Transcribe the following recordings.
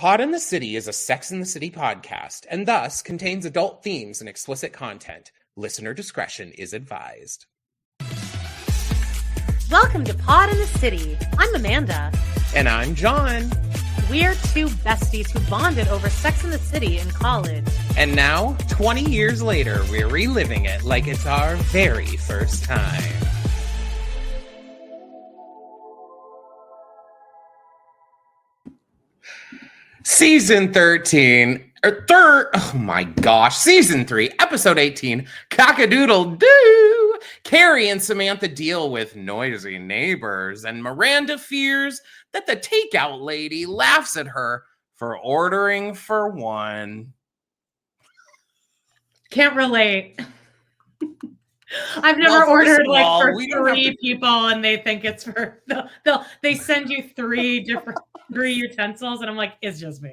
Pod in the City is a Sex in the City podcast and thus contains adult themes and explicit content. Listener discretion is advised. Welcome to Pod in the City. I'm Amanda. And I'm John. We're two besties who bonded over Sex in the City in college. And now, 20 years later, we're reliving it like it's our very first time. Season 13, oh my gosh, Season 3, Episode 18, Cock-a-doodle-doo! Carrie and Samantha deal with noisy neighbors, and Miranda fears that the takeout lady laughs at her for ordering for one. Can't relate. I've never ordered like for three people and they think it's for they send you three utensils and I'm like, it's just me.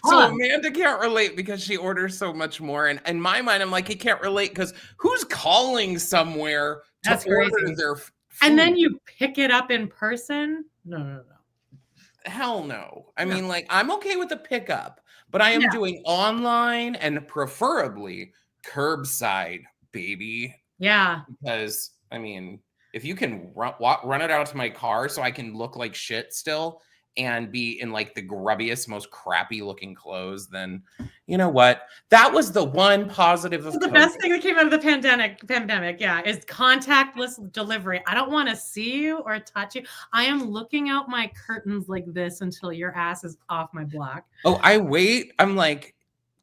So Amanda can't relate because she orders so much more. And in my mind, I'm like, he can't relate because who's calling somewhere to order their food? And then you pick it up in person? No. Hell no. I mean, like, I'm okay with the pickup, but I am doing online and preferably curbside, baby. Yeah. Because, I mean, if you can run it out to my car so I can look like shit still and be in like the grubbiest, most crappy looking clothes, then you know what? That was the one positive of the COVID. Best thing that came out of the pandemic, is contactless delivery. I don't want to see you or touch you. I am looking out my curtains like this until your ass is off my block. Oh, I wait. I'm like,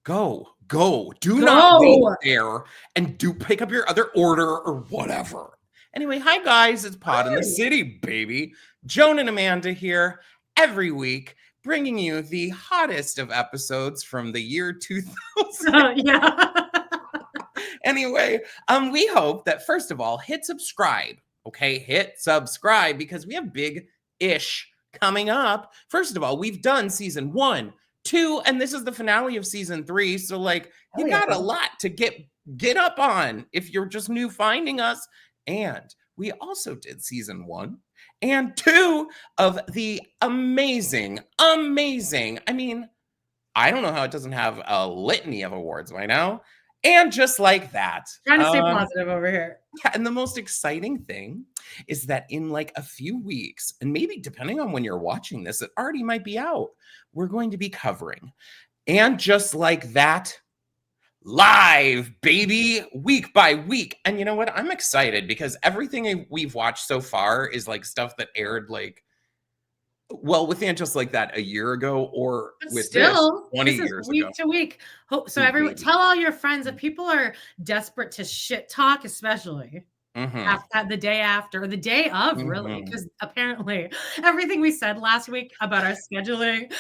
go. Do not wait there and pick up your other order or whatever. Anyway, hi guys, it's Pod in the City, baby. Joan and Amanda here. Every week, bringing you the hottest of episodes from the year 2000. Anyway, we hope that first of all, hit subscribe. Okay, hit subscribe because we have big-ish coming up. First of all, we've done season 1, 2, and this is the finale of season 3. So, like, you got a lot to get up on if you're just new finding us. And we also did season 1 and 2 of the amazing, I mean, I don't know how it doesn't have a litany of awards by now. And just like that. Trying to stay positive over here. Yeah, and the most exciting thing is that in like a few weeks, and maybe depending on when you're watching this, it already might be out, we're going to be covering. And just like that, live, baby, week by week. And you know what? I'm excited because everything we've watched so far is like stuff that aired like, well, within just like that a year ago or with still, this 20 years week ago. to week. So everyone, tell all your friends that people are desperate to shit talk, especially after the day after or the day of, really, because apparently everything we said last week about our scheduling,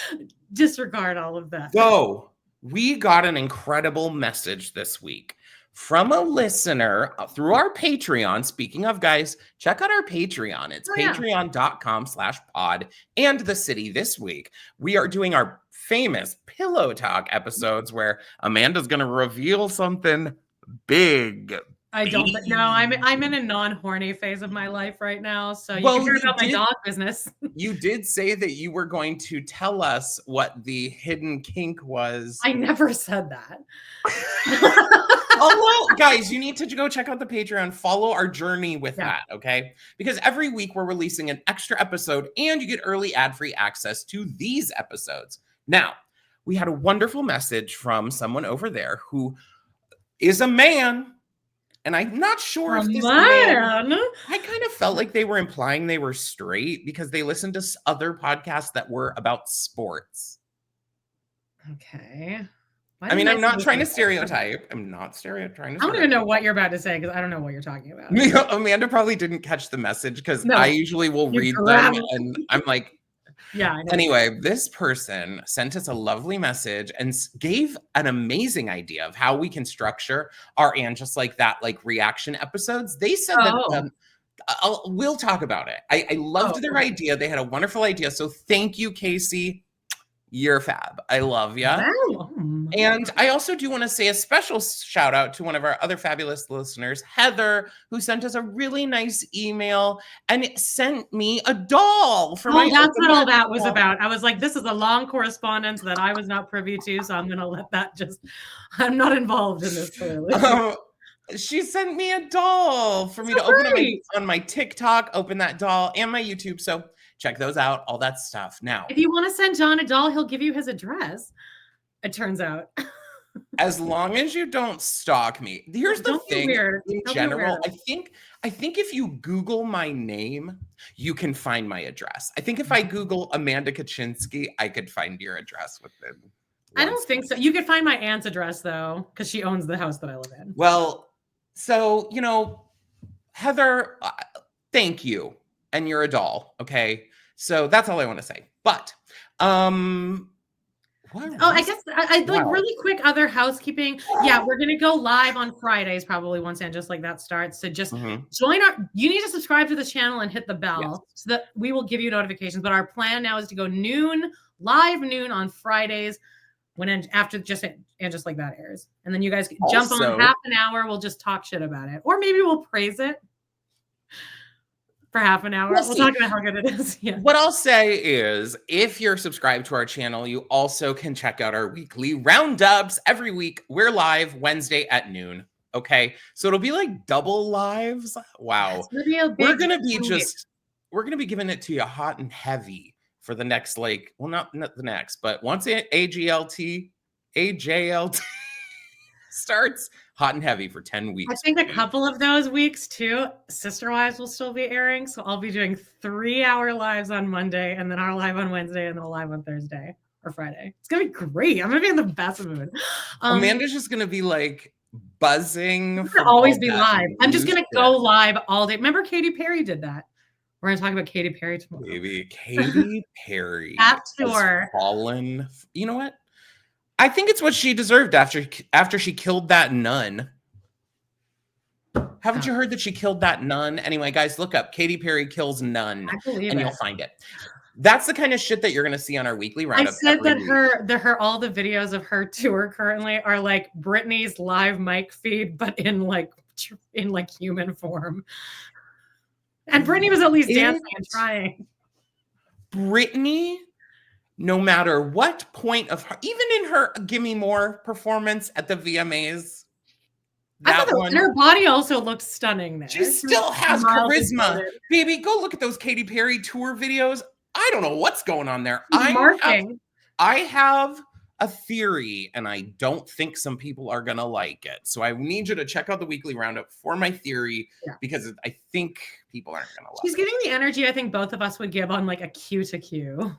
disregard all of that. So we got an incredible message this week from a listener through our Patreon. Speaking of, guys, check out our Patreon. It's patreon.com/pod and the city. This week, we are doing our famous Pillow Talk episodes where Amanda's going to reveal something big. I don't know. I'm in a non-horny phase of my life right now, so you can hear about my dog business. You did say that you were going to tell us what the hidden kink was. I never said that. Oh, well, guys, you need to go check out the Patreon. Follow our journey with that, okay? Because every week we're releasing an extra episode and you get early ad-free access to these episodes. Now, we had a wonderful message from someone over there who is a man. And I'm not sure if this man, I kind of felt like they were implying they were straight because they listened to other podcasts that were about sports. Okay. I mean, I'm not trying to stereotype. I'm not trying to stereotype. I don't even know what you're about to say because I don't know what you're talking about. Amanda probably didn't catch the message because I usually will read them and I'm like, yeah. I know. Anyway, this person sent us a lovely message and gave an amazing idea of how we can structure our and just like that, like reaction episodes. They said that we'll talk about it. I loved their idea. They had a wonderful idea. So thank you, Casey. You're fab. I love ya. Wow. And I also do want to say a special shout out to one of our other fabulous listeners, Heather, who sent us a really nice email and it sent me a doll for my. That's what all that was about. I was like, this is a long correspondence that I was not privy to, so I'm going to let that just. I'm not involved in this clearly. She sent me a doll for me to open on my TikTok, open that doll, and my YouTube. So check those out, all that stuff. Now, if you want to send John a doll, he'll give you his address. It turns out. As long as you don't stalk me. Here's the thing. In general, I think if you Google my name, you can find my address. I think if I Google Amanda Kaczynski, I could find your address within. I don't think so. You could find my aunt's address though, because she owns the house that I live in. Well, so, you know, Heather, thank you. And you're a doll. Okay. So that's all I want to say. But, I guess I like really quick other housekeeping. Yeah, we're gonna go live on Fridays probably once and just like that starts. So just join you need to subscribe to this channel and hit the bell so that we will give you notifications. But our plan now is to go live noon on Fridays after just like that airs. And then you guys jump on half an hour, we'll just talk shit about it. Or maybe we'll praise it for half an hour. We'll talk about how good it is. Yeah. What I'll say is, if you're subscribed to our channel, you also can check out our weekly roundups. Every week, we're live Wednesday at noon. Okay, so it'll be like double lives. Wow, we're gonna be giving it to you hot and heavy for the next, like, well, not the next, but once AJLT starts, hot and heavy for 10 weeks. I think a couple of those weeks too, Sister Wives will still be airing. So I'll be doing 3-hour lives on Monday and then our live on Wednesday and then a live on Thursday or Friday. It's going to be great. I'm going to be in the best mood. Amanda's just going to be like buzzing. Always be live. I'm just going to go live all day. Remember Katy Perry did that. We're going to talk about Katy Perry tomorrow. Maybe Katy Perry has fallen. You know what? I think it's what she deserved after she killed that nun. Haven't you heard that she killed that nun? Anyway, guys, look up Katy Perry kills nun and you'll find it. That's the kind of shit that you're going to see on our weekly roundup. I said that all the videos of her tour currently are like Britney's live mic feed, but in like human form. And Britney was at least dancing and trying. Britney, no matter what point of her, even in her Gimme More performance at the VMAs, her body also looks stunning there. She still has charisma. Baby, go look at those Katy Perry tour videos. I don't know what's going on there. I have a theory, and I don't think some people are going to like it. So I need you to check out the weekly roundup for my theory, because I think people aren't going to love it. She's giving the energy I think both of us would give on like a Q to Q.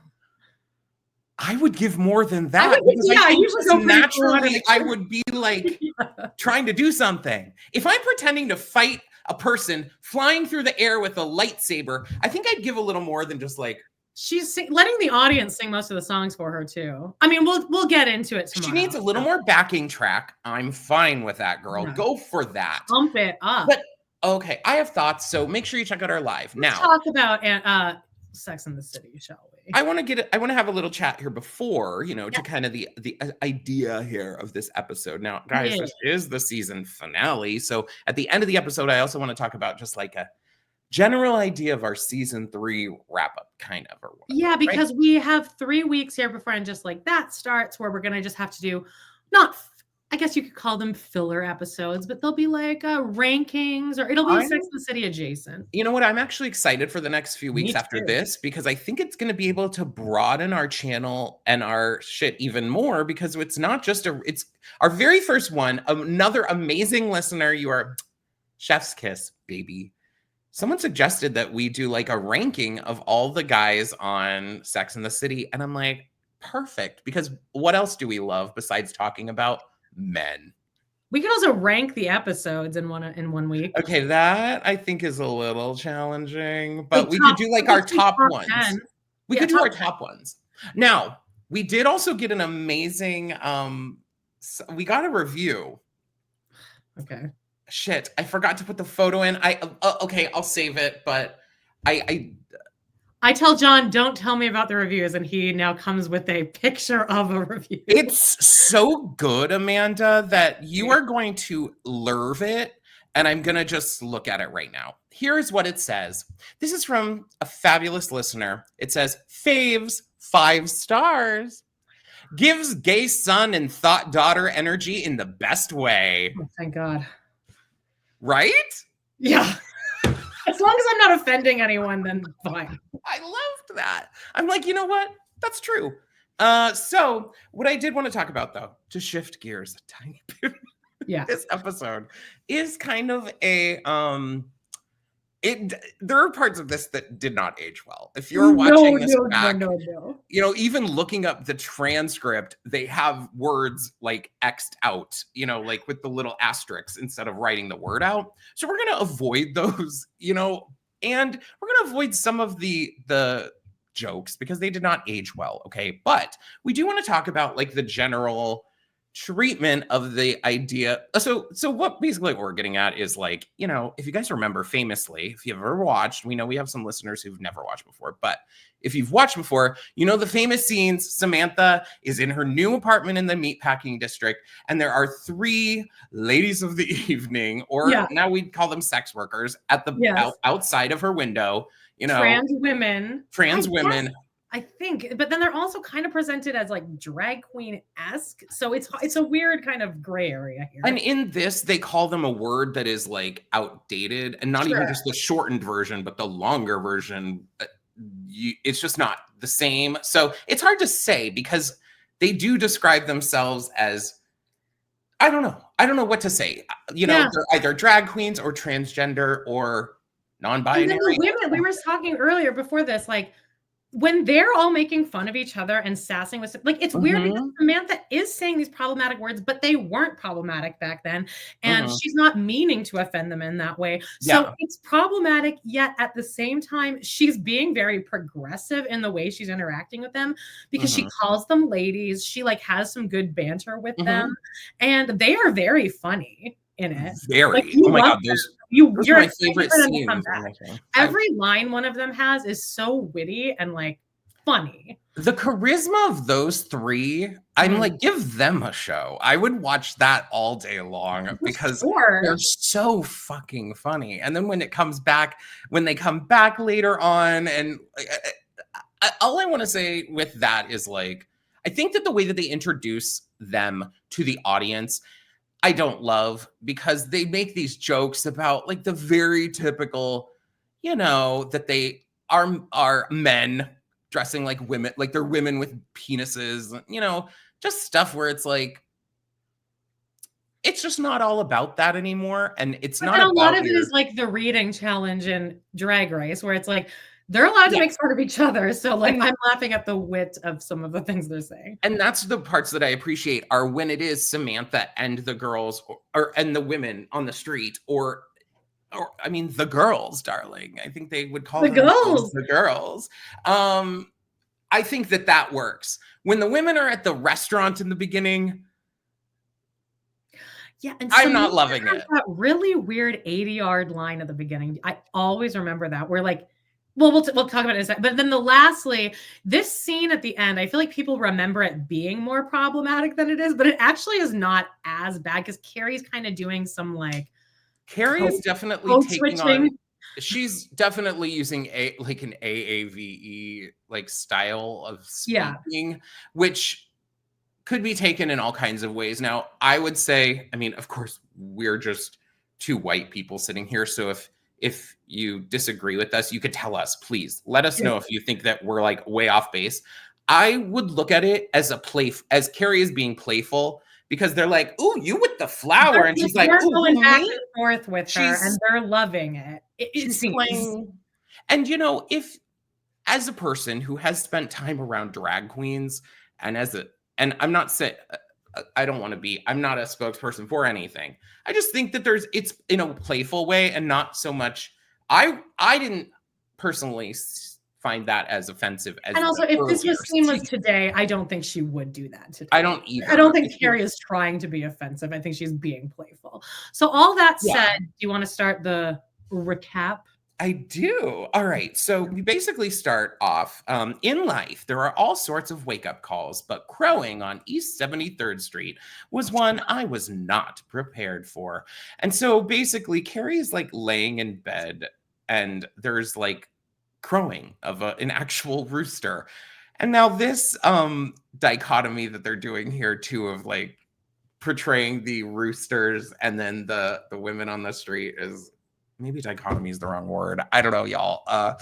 I would give more than that. I usually naturally I would be like trying to do something. If I'm pretending to fight a person flying through the air with a lightsaber, I think I'd give a little more than just like. She's letting the audience sing most of the songs for her too. I mean, we'll get into it tomorrow. She needs a little more backing track. I'm fine with that, girl. No. Go for that. Pump it up. But okay, I have thoughts, so make sure you check out our live. Let's talk about Sex and the City, shall we? I want to have a little chat here before, to kind of the idea here of this episode. Now, guys, this is the season finale. So at the end of the episode, I also want to talk about just like a general idea of our season 3 wrap up, kind of, or whatever. Yeah, because we have 3 weeks here before and just like that starts, where we're gonna just have to do I guess you could call them filler episodes, but they'll be like rankings, or it'll be Sex and the City adjacent. You know what? I'm actually excited for the next few weeks after this, because I think it's going to be able to broaden our channel and our shit even more, because it's not just it's our very first one. Another amazing listener. You are chef's kiss, baby. Someone suggested that we do like a ranking of all the guys on Sex and the City. And I'm like, perfect. Because what else do we love besides talking about men? We could also rank the episodes in one week. Okay, that I think is a little challenging, but we could do like our top ones. 10. We could do our top ones. Now, we did also get an amazing, we got a review. Okay. Shit, I forgot to put the photo in. Okay, I'll save it, but I tell John, don't tell me about the reviews, and he now comes with a picture of a review. It's so good, Amanda, that you are going to love it, and I'm going to just look at it right now. Here's what it says. This is from a fabulous listener. It says, faves, 5 stars. Gives gay son and thought daughter energy in the best way. Oh, thank God. Right? Yeah. As long as I'm not offending anyone, then fine. I loved that. I'm like, you know what? That's true. So what I did want to talk about, though, to shift gears a tiny bit, this episode is kind of a there are parts of this that did not age well. If you're watching this back, you know, even looking up the transcript, they have words like X'd out, you know, like with the little asterisks instead of writing the word out. So we're going to avoid those, you know, and we're going to avoid some of the jokes because they did not age well. Okay. But we do want to talk about like the general treatment of the idea. So what basically what we're getting at is like, you know, if you guys remember famously, if you've ever watched, we know we have some listeners who've never watched before, but if you've watched before, you know the famous scenes. Samantha is in her new apartment in the meatpacking district, and there are 3 ladies of the evening, or now we'd call them sex workers, at the outside of her window. You know, trans women. I think, but then they're also kind of presented as like drag queen-esque. So it's a weird kind of gray area here. And in this, they call them a word that is like outdated, and not even just the shortened version, but the longer version. It's just not the same. So it's hard to say because they do describe themselves as, I don't know what to say. You know, they're either drag queens or transgender or non-binary. And then the women, we were talking earlier before this, like, when they're all making fun of each other and sassing with, like, it's weird because Samantha is saying these problematic words, but they weren't problematic back then. And she's not meaning to offend them in that way. So it's problematic, yet at the same time, she's being very progressive in the way she's interacting with them because she calls them ladies. She like has some good banter with them, and they are very funny in it. Very. Like, oh my God, those are my favorite scenes. Every line one of them has is so witty and like funny. The charisma of those 3, I'm like, give them a show. I would watch that all day long because they're so fucking funny. And then when they come back later on, and all I want to say with that is like, I think that the way that they introduce them to the audience, I don't love, because they make these jokes about like the very typical, you know, that they are men dressing like women, like they're women with penises, you know, just stuff where it's like, it's just not all about that anymore. And it's not a lot of it is like the reading challenge in Drag Race, where it's like, they're allowed to make fun of each other. So like I'm laughing at the wit of some of the things they're saying. And that's the parts that I appreciate are when it is Samantha and the girls and the women on the street or I mean, the girls, darling. I think they would call them the girls. I think that works. When the women are at the restaurant in the beginning, and I'm not loving it. That really weird 80-yard line at the beginning. I always remember that. We're like, well, we'll talk about it in a second. But then lastly, this scene at the end, I feel like people remember it being more problematic than it is, but it actually is not as bad because Carrie's kind of doing some like. Carrie is definitely taking on. She's definitely using an AAVE like style of speaking, which could be taken in all kinds of ways. Now, I would say, I mean, of course, we're just 2 white people sitting here, so if you disagree with us, you could tell us, please. Let us know if you think that we're like way off base. I would look at it as as Carrie is being playful because they're like, "Ooh, you with the flower," and she's like, "Ooh, going back and forth with her, and they're loving it." It seems. Playing. And you know, if as a person who has spent time around drag queens, and I'm not saying. I don't want to be, I'm not a spokesperson for anything. I just think that it's in a playful way and not so much. I didn't personally find that as offensive as. And also, if this was seamless today, I don't think she would do that today. I don't either. I don't think Carrie is trying to be offensive. I think she's being playful. So all that said, do you want to start the recap? I do. All right. So we basically start off in life. There are all sorts of wake up calls, but crowing on East 73rd Street was one I was not prepared for. And so basically, Carrie is like laying in bed and there's like crowing of an actual rooster. And now this dichotomy that they're doing here too of like portraying the roosters and then the women on the street is maybe dichotomy is the wrong word. I don't know, y'all. I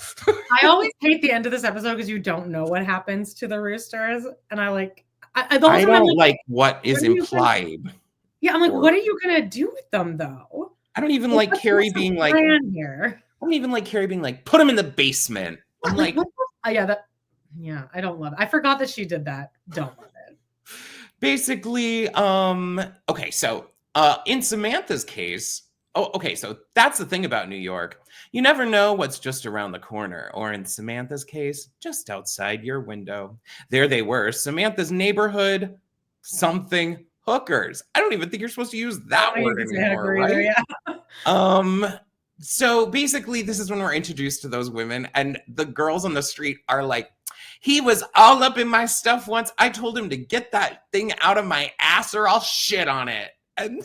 always hate the end of this episode because you don't know what happens to the roosters, and I don't like what is implied. Yeah, I'm like, what are you gonna do with them though? I don't even like Carrie being like, here. I don't even like Carrie being like, put him in the basement. I'm like, yeah, I don't love it. I forgot that she did that. Don't love it. Basically, okay, so in Samantha's case, okay, so that's the thing about New York. You never know what's just around the corner, or in Samantha's case, just outside your window. There they were, Samantha's neighborhood, something hookers. I don't even think you're supposed to use that word anymore, right? Yeah. So basically, this is when we're introduced to those women, and the girls on the street are like, he was all up in my stuff once. I told him to get that thing out of my ass or I'll shit on it. And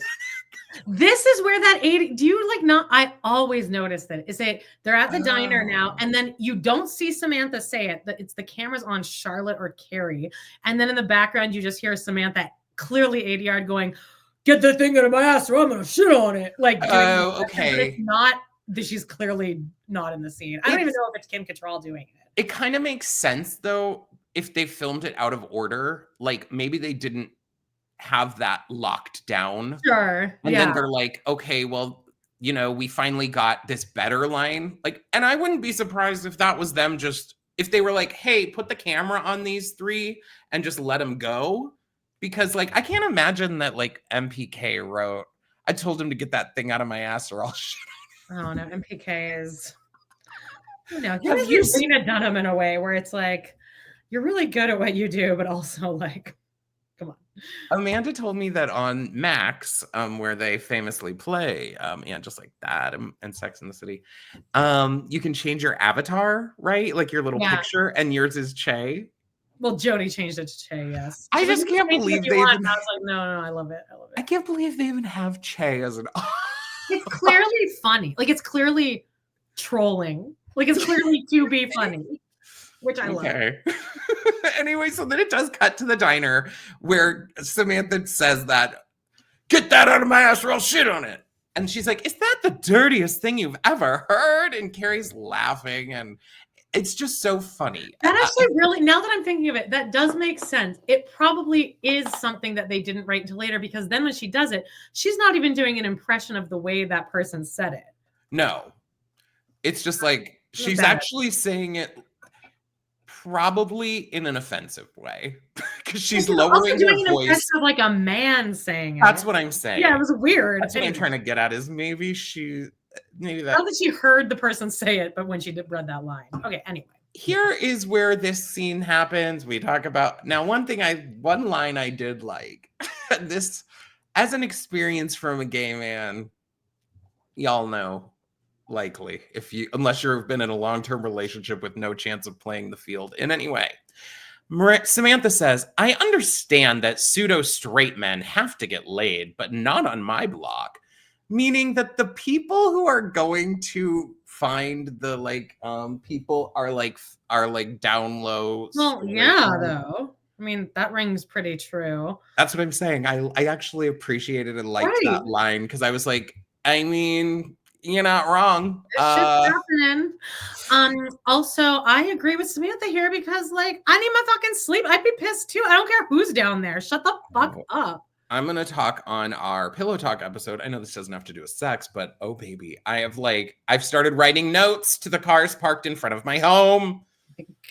this is where that 80, do you like not, I always notice that is it, they're at the diner now, and then you don't see Samantha say it, that it's the cameras on Charlotte or Carrie. And then in the background, you just hear Samantha clearly 80-yard going, get the thing out of my ass or I'm going to shit on it. Like, oh, okay. It's not, she's clearly not in the scene. I don't even know if it's Kim Cattrall doing it. It kind of makes sense though, if they filmed it out of order, like maybe they didn't have that locked down. Sure. And then they're like, okay, well, you know, we finally got this better line. Like, and I wouldn't be surprised if that was them just, if they were like, hey, put the camera on these three and just let them go. Because like, I can't imagine that like MPK wrote, I told him to get that thing out of my ass or I'll shit. Oh no, MPK is, you know, you've seen it done in a way where it's like, you're really good at what you do, but also like, come on. Amanda told me that on Max, where they famously play, and just like that and Sex in the City, you can change your avatar, right? Like your little picture, and yours is Che. Well, Jody changed it to Che, yes. I just can't believe they even... I was like, no, I love it. I can't believe they even have Che as an... It's clearly funny. Like, it's clearly trolling. Like, it's clearly to be funny, which I love. Anyway, so then it does cut to the diner where Samantha says that, get that out of my ass or I'll shit on it. And she's like, is that the dirtiest thing you've ever heard? And Carrie's laughing and it's just so funny. That actually really, now that I'm thinking of it, that does make sense. It probably is something that they didn't write until later because then when she does it, she's not even doing an impression of the way that person said it. No. It's just like, she's actually saying it probably in an offensive way because she's lowering her voice. Of like a man saying it. That's what I'm saying. Yeah, it was weird. That's what I'm trying to get at is maybe that. Not that she heard the person say it, but when she read that line. Okay, anyway. Here is where this scene happens. We talk about now one line I did like this as an experience from a gay man. Y'all know. Likely, unless you've been in a long-term relationship with no chance of playing the field in any way. Samantha says, I understand that pseudo-straight men have to get laid, but not on my block. Meaning that the people who are going to find the people are down low. Well, yeah, though. I mean, that rings pretty true. That's what I'm saying. I actually appreciated and liked that line because I was like, I mean, you're not wrong. Shit's happening. Also, I agree with Samantha here because, like, I need my fucking sleep. I'd be pissed too. I don't care who's down there. Shut the fuck up. I'm gonna talk on our Pillow Talk episode. I know this doesn't have to do with sex, but oh baby, I've started writing notes to the cars parked in front of my home.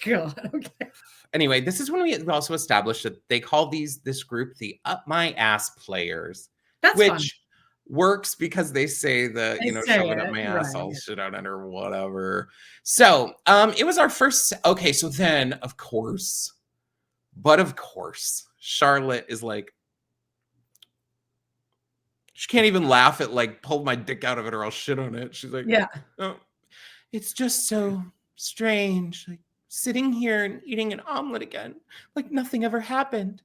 God, okay. Anyway, this is when we also established that they call this group the Up My Ass Players. That's which fun. Works because they say the, shove it up my ass, I'll shit on it or whatever. So it was our first, okay, so then of course, Charlotte is like, she can't even laugh at like, pull my dick out of it or I'll shit on it. She's like, yeah. Oh. It's just so strange, like sitting here and eating an omelet again, like nothing ever happened.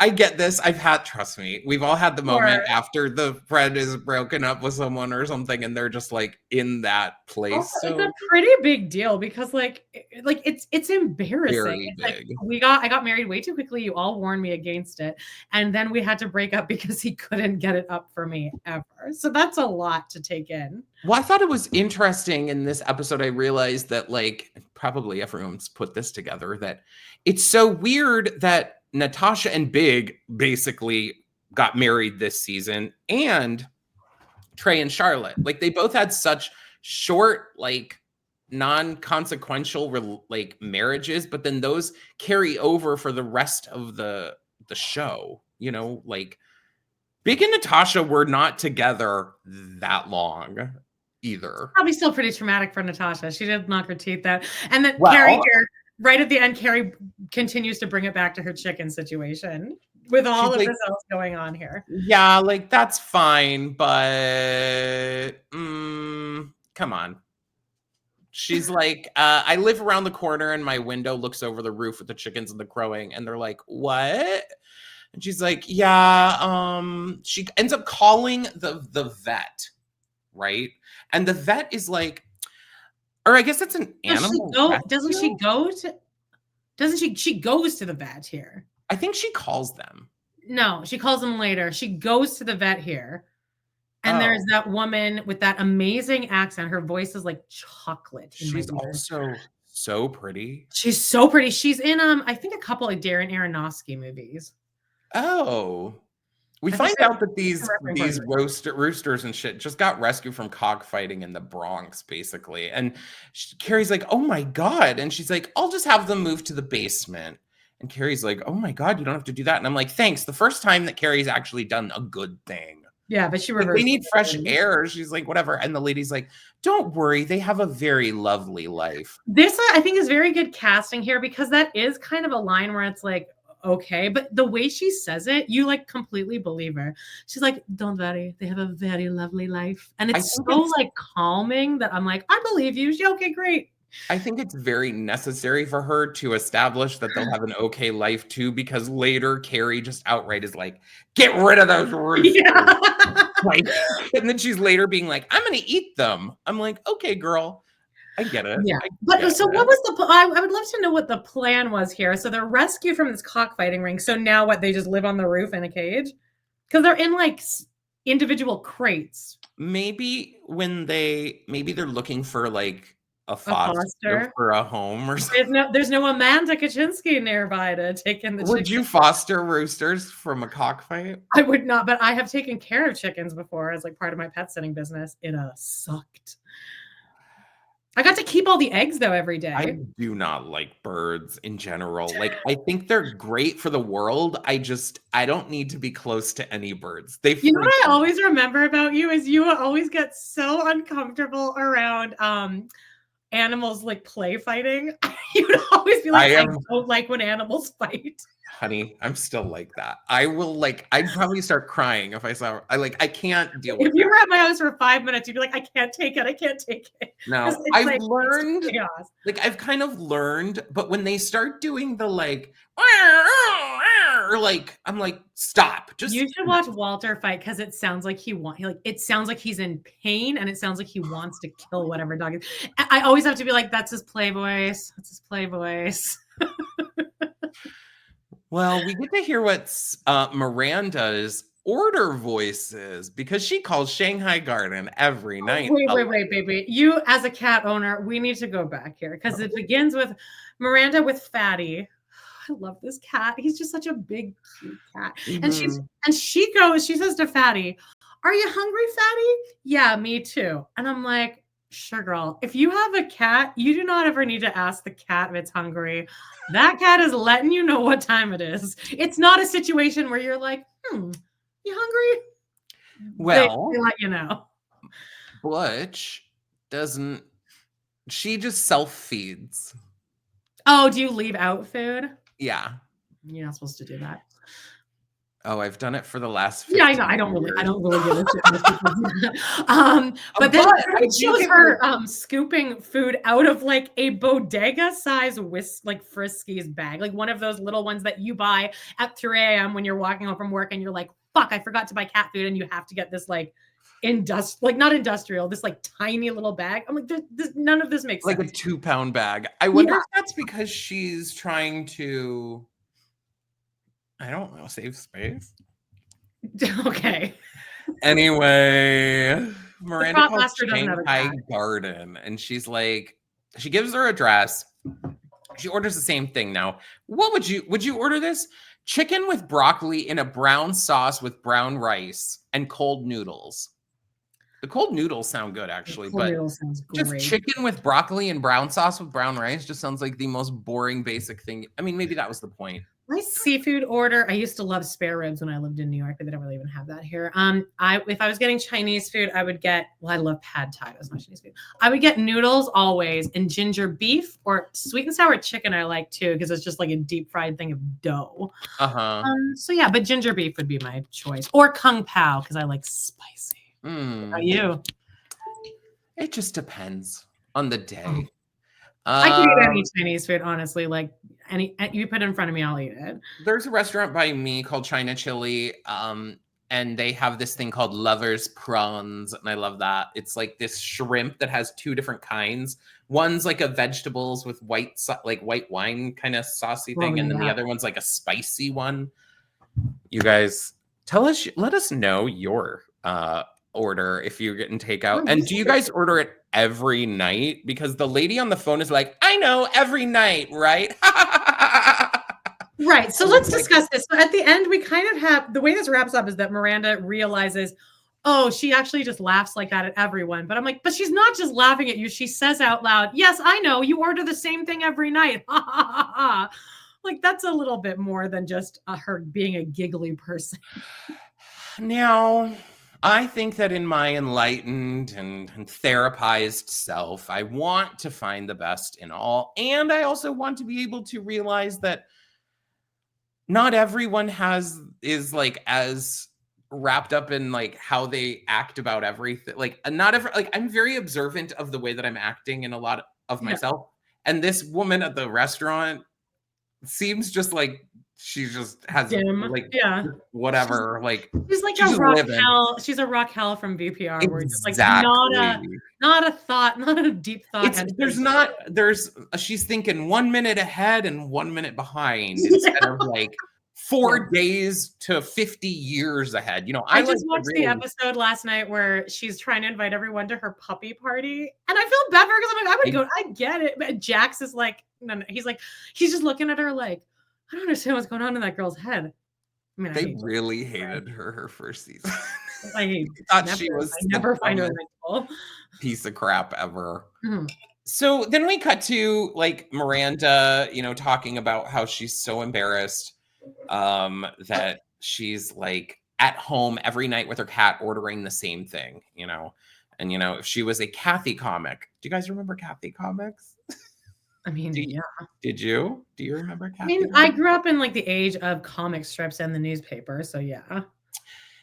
I get this. Trust me, we've all had the moment after the friend is broken up with someone or something, and they're just like in that place. Also, it's a pretty big deal because it's embarrassing. Very It's big. I got married way too quickly. You all warned me against it. And then we had to break up because he couldn't get it up for me ever. So that's a lot to take in. Well, I thought it was interesting in this episode. I realized that, like, probably everyone's put this together, that it's so weird that Natasha and Big basically got married this season, and Trey and Charlotte. Like, they both had such short, like, non-consequential like marriages, but then those carry over for the rest of the show. You know, like Big and Natasha were not together that long either. Probably still pretty traumatic for Natasha. She did knock her teeth out. And then Carrie here, right at the end, Carrie continues to bring it back to her chicken situation with all of this else going on here. Yeah, like that's fine, but come on. She's like, I live around the corner and my window looks over the roof with the chickens and the crowing, and they're like, what? And she's like, yeah, she ends up calling the vet, right? And the vet is like, or I guess that's an animal. She goes to the vet here. I think she calls them. No, she calls them later. She goes to the vet here. And there's that woman with that amazing accent. Her voice is like chocolate. She's also so pretty. She's so pretty. She's in I think a couple of Darren Aronofsky movies. Oh. We find out that these roosters and shit just got rescued from cockfighting in the Bronx, basically. And Carrie's like, oh my God. And she's like, I'll just have them move to the basement. And Carrie's like, oh my God, you don't have to do that. And I'm like, thanks. The first time that Carrie's actually done a good thing. Yeah, but she reversed. We need fresh air. She's like, whatever. And the lady's like, don't worry. They have a very lovely life. This, I think, is very good casting here because that is kind of a line where it's like, okay, but the way she says it, you like completely believe her. She's like, don't worry, they have a very lovely life. And it's so like calming that I'm like, I believe you. She's okay, great. I think it's very necessary for her to establish that they'll have an okay life too, because later Carrie just outright is like, get rid of those roosters. Yeah. Like, and then she's later being like, I'm going to eat them. I'm like, okay, girl. I get it. Yeah. But so what was I would love to know what the plan was here. So they're rescued from this cockfighting ring. So now what, they just live on the roof in a cage? Because they're in like individual crates. Maybe they're looking for like a foster for a home or something. There's no Amanda Kaczynski nearby to take in the chickens. Would you foster roosters from a cockfight? I would not, but I have taken care of chickens before as like part of my pet sitting business. It sucked. I got to keep all the eggs though every day. I do not like birds in general. Like, I think they're great for the world. I don't need to be close to any birds. You know what I always remember about you is you always get so uncomfortable around animals like play fighting. You'd always be like, I don't like when animals fight. Honey, I'm still like that. I'd probably start crying if I can't deal with it. If you were at my house for 5 minutes, you'd be like, I can't take it. No, I've learned, I've kind of learned, but when they start doing the I'm like, stop. You should watch Walter fight because it sounds like it sounds like he's in pain and it sounds like he wants to kill whatever dog is. I always have to be like, that's his play voice. That's his play voice. Well, we get to hear what Miranda's order voice is because she calls Shanghai Garden every night. Wait, baby. You, as a cat owner, we need to go back here because it begins with Miranda with Fatty. I love this cat. He's just such a big, cute cat. Mm-hmm. And she says to Fatty, are you hungry, Fatty? Yeah, me too. And I'm like, sure, girl. If you have a cat, you do not ever need to ask the cat if it's hungry. That cat is letting you know what time it is. It's not a situation where you're like, you hungry? Well, they let you know. Butch doesn't. She just self-feeds. Oh, do you leave out food? Yeah. You're not supposed to do that. Oh, I've done it for the last 15 Yeah, I know. I don't years. really give a shit when people do that. But then it shows her scooping food out of like a bodega size like Friskies bag, like one of those little ones that you buy at 3 a.m. when you're walking home from work and you're like, fuck, I forgot to buy cat food, and you have to get this like not industrial, this like tiny little bag. I'm like, none of this makes sense. Like a 2-pound bag. I wonder if that's because she's trying to, I don't know, save space. Okay. Anyway, Miranda calls Shanghai Garden, and she's like, she gives her address. She orders the same thing. Now, what would you order this? Chicken with broccoli in a brown sauce with brown rice and cold noodles. The cold noodles sound good, actually, but just chicken with broccoli and brown sauce with brown rice just sounds like the most boring, basic thing. I mean, maybe that was the point. My seafood order, I used to love spare ribs when I lived in New York, but they don't really even have that here. If I was getting Chinese food, I would get, well, I love pad thai as my Chinese food. I would get noodles always, and ginger beef or sweet and sour chicken I like too, because it's just like a deep fried thing of dough. So yeah, but ginger beef would be my choice. Or kung pao, because I like spicy. How about you? It just depends on the day. I can eat any Chinese food, honestly. Like you put it in front of me, I'll eat it. There's a restaurant by me called China Chili, and they have this thing called Lover's Prawns, and I love that. It's like this shrimp that has 2 different kinds. One's like a vegetables with white wine kind of saucy thing, and then the other one's like a spicy one. You guys, let us know your order if you're getting takeout. And do you guys order it every night? Because the lady on the phone is like, I know, every night, right? Right. So let's discuss this. So at the end, we kind of have, the way this wraps up is that Miranda realizes, oh, she actually just laughs like that at everyone. But I'm like, but she's not just laughing at you. She says out loud, yes, I know, you order the same thing every night. Like, that's a little bit more than just her being a giggly person. Now, I think that in my enlightened and therapized self, I want to find the best in all. And I also want to be able to realize that not everyone is like as wrapped up in like how they act about everything. Like I'm very observant of the way that I'm acting in a lot of myself. And this woman at the restaurant seems just like she just has whatever. She's like a Raquel. She's a Raquel from VPR, where it's just like not a thought, not a deep thought. She's thinking 1 minute ahead and 1 minute behind instead of like 4 days to 50 years ahead. You know, I just watched the episode last night where she's trying to invite everyone to her puppy party, and I feel bad for her because I'm like, I would go. I get it, but Jax is like, no, he's just looking at her like, I don't understand what's going on in that girl's head. I mean, they really hated her first season. I never find her likable piece of crap ever. So then we cut to like Miranda, you know, talking about how she's so embarrassed that she's like at home every night with her cat ordering the same thing, you know. And, you know, if she was a Kathy comic, do you guys remember Kathy comics? I mean, Did you? Do you remember Kathy? I mean, I grew up in like the age of comic strips and the newspaper, so yeah.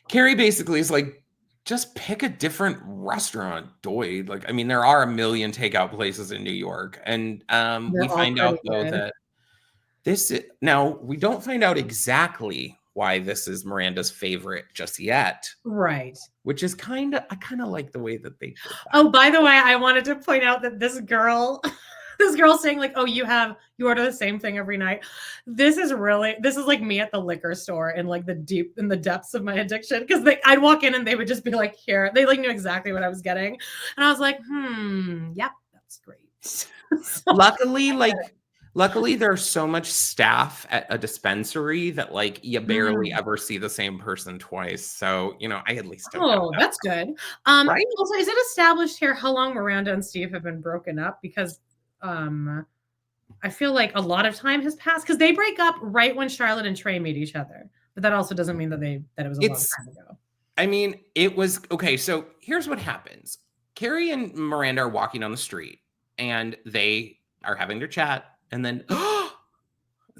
Carrie basically is like, just pick a different restaurant, Doyd. Like, I mean, there are a million takeout places in New York, and we find out though that now we don't find out exactly why this is Miranda's favorite just yet, right? Which is I kind of like the way that they did that. Oh, by the way, I wanted to point out that this girl saying like, oh, you order the same thing every night. This is like me at the liquor store in like in the depths of my addiction. Because I'd walk in and they would just be like, here. They like knew exactly what I was getting. And I was like, yep, that's great. Luckily, there's so much staff at a dispensary that like you barely ever see the same person twice. So, you know, I at least don't know that. That's good. Right? Also, is it established here how long Miranda and Steve have been broken up? Because I feel like a lot of time has passed because they break up right when Charlotte and Trey meet each other. But that also doesn't mean that it was a long time ago. I mean, it was okay. So here's what happens. Carrie and Miranda are walking on the street and they are having their chat. And then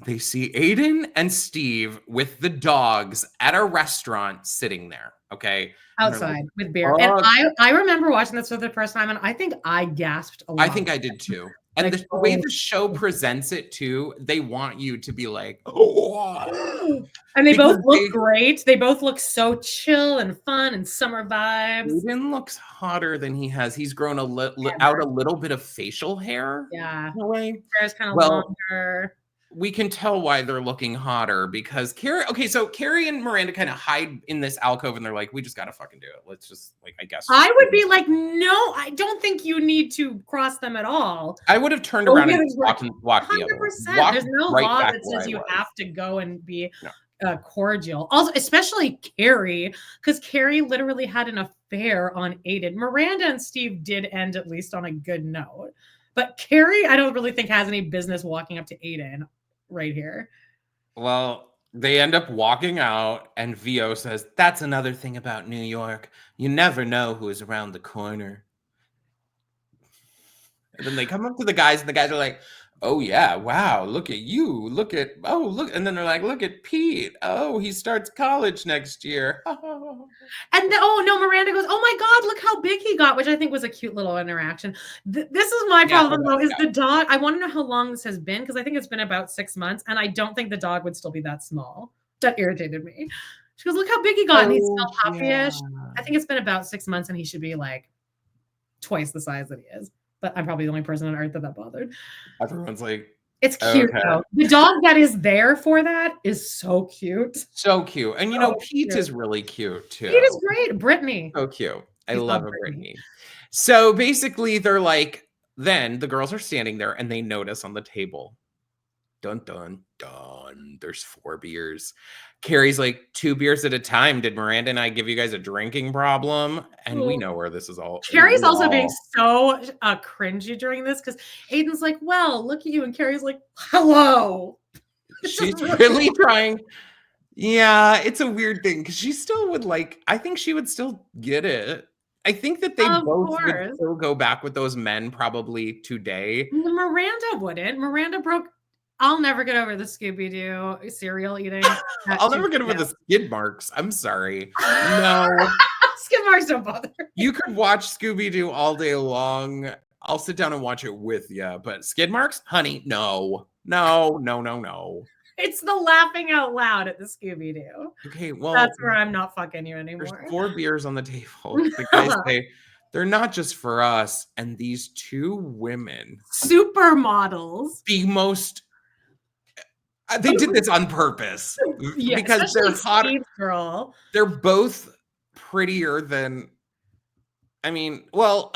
they see Aiden and Steve with the dogs at a restaurant sitting there, okay? Outside with beer. "Oh." And I remember watching this for the first time, and I think I gasped a lot. I think I did too. And Like, the way the show presents it too, they want you to be like, "Oh." And they Because both look great. They both look so chill and fun and summer vibes. Aiden looks hotter than he has. He's grown out a little bit of facial hair. Yeah. In a way. Hair's kind of Well, longer. we can tell why they're looking hotter because Carrie and Miranda kind of hide in this alcove and they're like, we just gotta fucking do it. Let's just I guess. I would be like, no, I don't think you need to cross them at all. I would have turned around and walked the other way. 100%. There's no law that says you have to go and be cordial. Also, especially Carrie, because Carrie literally had an affair on Aiden. Miranda and Steve did end at least on a good note. But Carrie, I don't really think has any business walking up to Aiden right here. Well, they end up walking out, and Vio says, "That's another thing about New York. You never know who is around the corner." And then they come up to the guys, and the guys are like, "Oh yeah, wow, look at you. Look." And then they're like, "Look at Pete. Oh, he starts college next year." And no, Miranda goes, "Oh my God, look how big he got," which I think was a cute little interaction. This is my problem though, is the dog. I want to know how long this has been, because I think it's been about 6 months, and I don't think the dog would still be that small. That irritated me. She goes, "Look how big he got," and he's still puppyish. I think it's been about 6 months, and he should be like twice the size that he is. But I'm probably the only person on earth that bothered. Everyone's like, it's cute though. The dog that is there for that is so cute. So cute. And Pete is really cute too. Pete is great. Brittany. So cute. I love Brittany. So basically they're like, then the girls are standing there and they notice on the table, dun, dun, dun, there's 4 beers. Carrie's like, 2 beers at a time. Did Miranda and I give you guys a drinking problem? And we know where this is all. Carrie's also being so cringy during this, because Aiden's like, "Well, look at you." And Carrie's like, "Hello." She's really trying. Yeah, it's a weird thing because she still would I think she would still get it. I think that they both would still go back with those men probably today. Miranda wouldn't. Miranda broke. I'll never get over the Scooby-Doo cereal eating. I'll never get over the skid marks. I'm sorry. No. Skid marks don't bother me. You could watch Scooby-Doo all day long. I'll sit down and watch it with you. But skid marks? Honey, no. No. It's the laughing out loud at the Scooby-Doo. Okay, well. That's where I'm not fucking you anymore. There's 4 beers on the table. The guys say, they're not just for us. And these 2 women. Supermodels. The most... They did this on purpose because they're hot. Girl. They're both prettier than. I mean, well,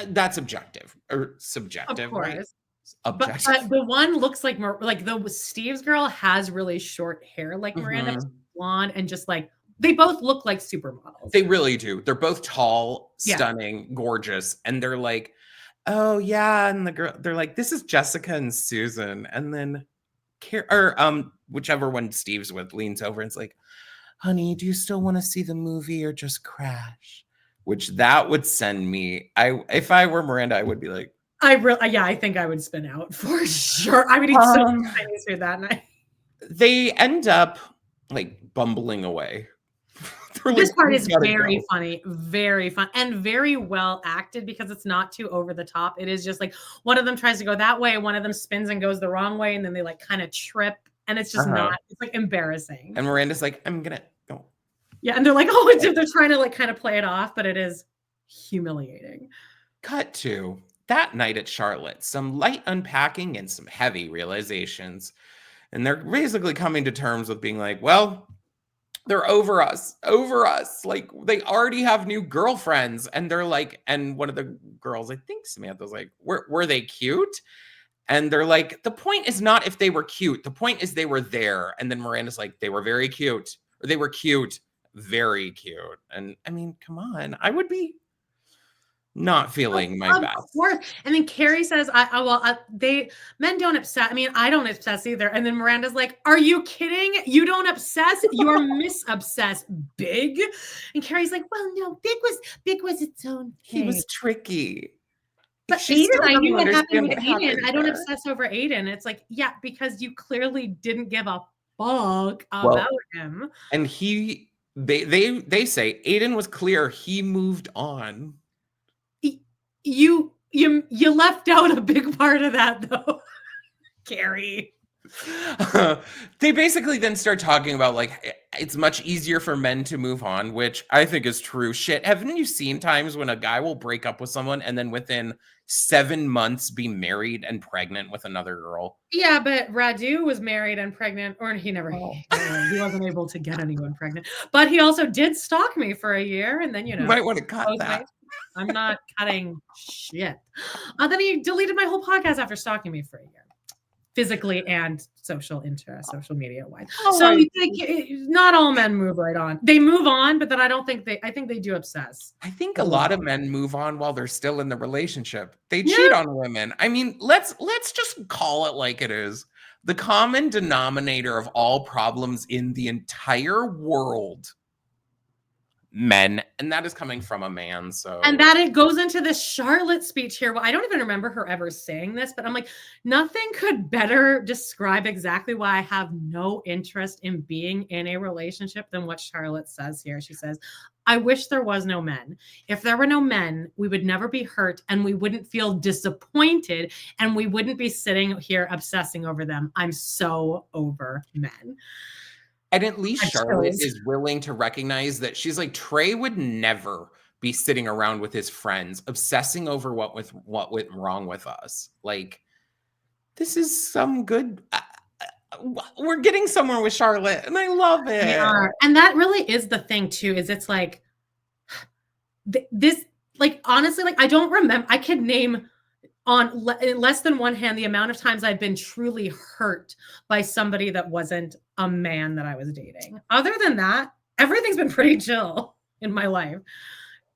that's objective or subjective, of course. Right? Objective. But the one looks like the Steve's girl has really short hair, like Miranda, blonde, and just like they both look like supermodels. They really do. They're both tall, stunning, gorgeous, and they're like, "Oh yeah," and the girl, they're like, "This is Jessica and Susan," and then. Whichever one Steve's with leans over and it's like, "Honey, do you still want to see the movie or just crash?" Which that would send me. If I were Miranda, I would be like, I think I would spin out for sure. I would eat so much Chinese food that night. They end up bumbling away. This part is very funny, very fun, and very well acted because it's not too over the top. It is just one of them tries to go that way, one of them spins and goes the wrong way, and then they kind of trip, and it's just not. It's embarrassing. And Miranda's like, "I'm gonna go." Yeah, and they're like, "Oh," they're trying to kind of play it off, but it is humiliating. Cut to that night at Charlotte, some light unpacking and some heavy realizations, and they're basically coming to terms with being like, well. They're over us. They already have new girlfriends. And they're like, and one of the girls, I think Samantha's like, were they cute? And they're like, the point is not if they were cute. The point is they were there. And then Miranda's like, they were very cute. Or they were cute. Very cute. And I mean, come on. I would be not feeling my best. Of course. And then Carrie says, men don't obsess. I mean, I don't obsess either. And then Miranda's like, "Are you kidding? You don't obsess? You're misobsessed, Big." And Carrie's like, "Well, no, Big was its own thing. He was tricky." But She Aiden, still I knew doesn't what happened understand with what Aiden. happened I don't there. obsess over Aiden. It's like, yeah, because you clearly didn't give a fuck about Well, him. and they say Aiden was clear he moved on. You left out a big part of that though, Carrie. They basically then start talking about like it's much easier for men to move on, which I think is true. Shit, haven't you seen times when a guy will break up with someone and then within 7 months be married and pregnant with another girl? Yeah, but Radu was married and pregnant, or he Oh. wasn't able to get anyone pregnant. But he also did stalk me for a year, and then You might want to cut that. I'm not cutting shit. Then he deleted my whole podcast after stalking me for a year, physically and social media wise. Oh, So you think not all men move right on. They move on, but then I think they do obsess. I think a lot of men move on while they're still in the relationship. They Yeah. cheat on women. I mean, let's just call it like it is. The common denominator of all problems in the entire world, men, and that is coming from a man. So, And that it goes into this Charlotte speech here. Well, I don't even remember her ever saying this, but I'm like, nothing could better describe exactly why I have no interest in being in a relationship than what Charlotte says here. She says, I wish there was no men. If there were no men, we would never be hurt and we wouldn't feel disappointed and we wouldn't be sitting here obsessing over them. I'm so over men. and at least Charlotte is willing to recognize that she's like, Trey would never be sitting around with his friends obsessing over what went wrong with us. Like, this is some good. We're getting somewhere with Charlotte, and I love it. They are. And that really is the thing too, is it's like this, like, honestly, like, I don't remember, I could name on less than one hand the amount of times I've been truly hurt by somebody that wasn't a man that I was dating. Other than that, everything's been pretty chill in my life.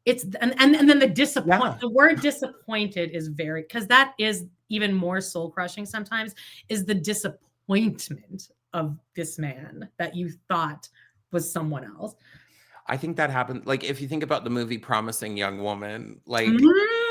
It's and then the word disappointed is very, because that is even more soul crushing sometimes, is the disappointment of this man that you thought was someone else. I think that happened. Like, if you think about the movie Promising Young Woman, like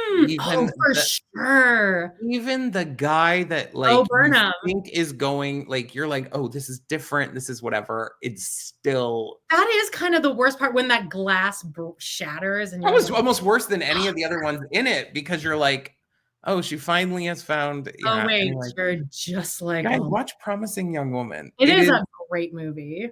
Oh, for sure. Even the guy that like you think is going, like, you're like, oh, this is different. This is whatever. It's still. That is kind of the worst part, when that glass shatters. And that was almost worse than any of the other ones in it, because you're like, oh, she finally has found. Yeah, oh, wait, like, you're just like. Guys, watch Promising Young Woman. It is a great movie.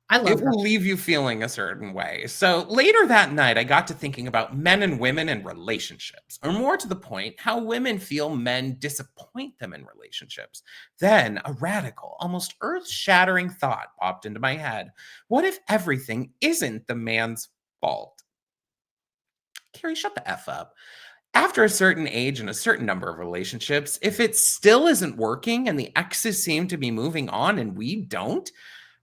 I love it. Will leave you feeling a certain way. So later that night, I got to thinking about men and women and relationships, or more to the point, how women feel men disappoint them in relationships. Then a radical, almost earth-shattering thought popped into my head. What if everything isn't the man's fault? Carrie, shut the F up. After a certain age and a certain number of relationships, if it still isn't working and the exes seem to be moving on and we don't,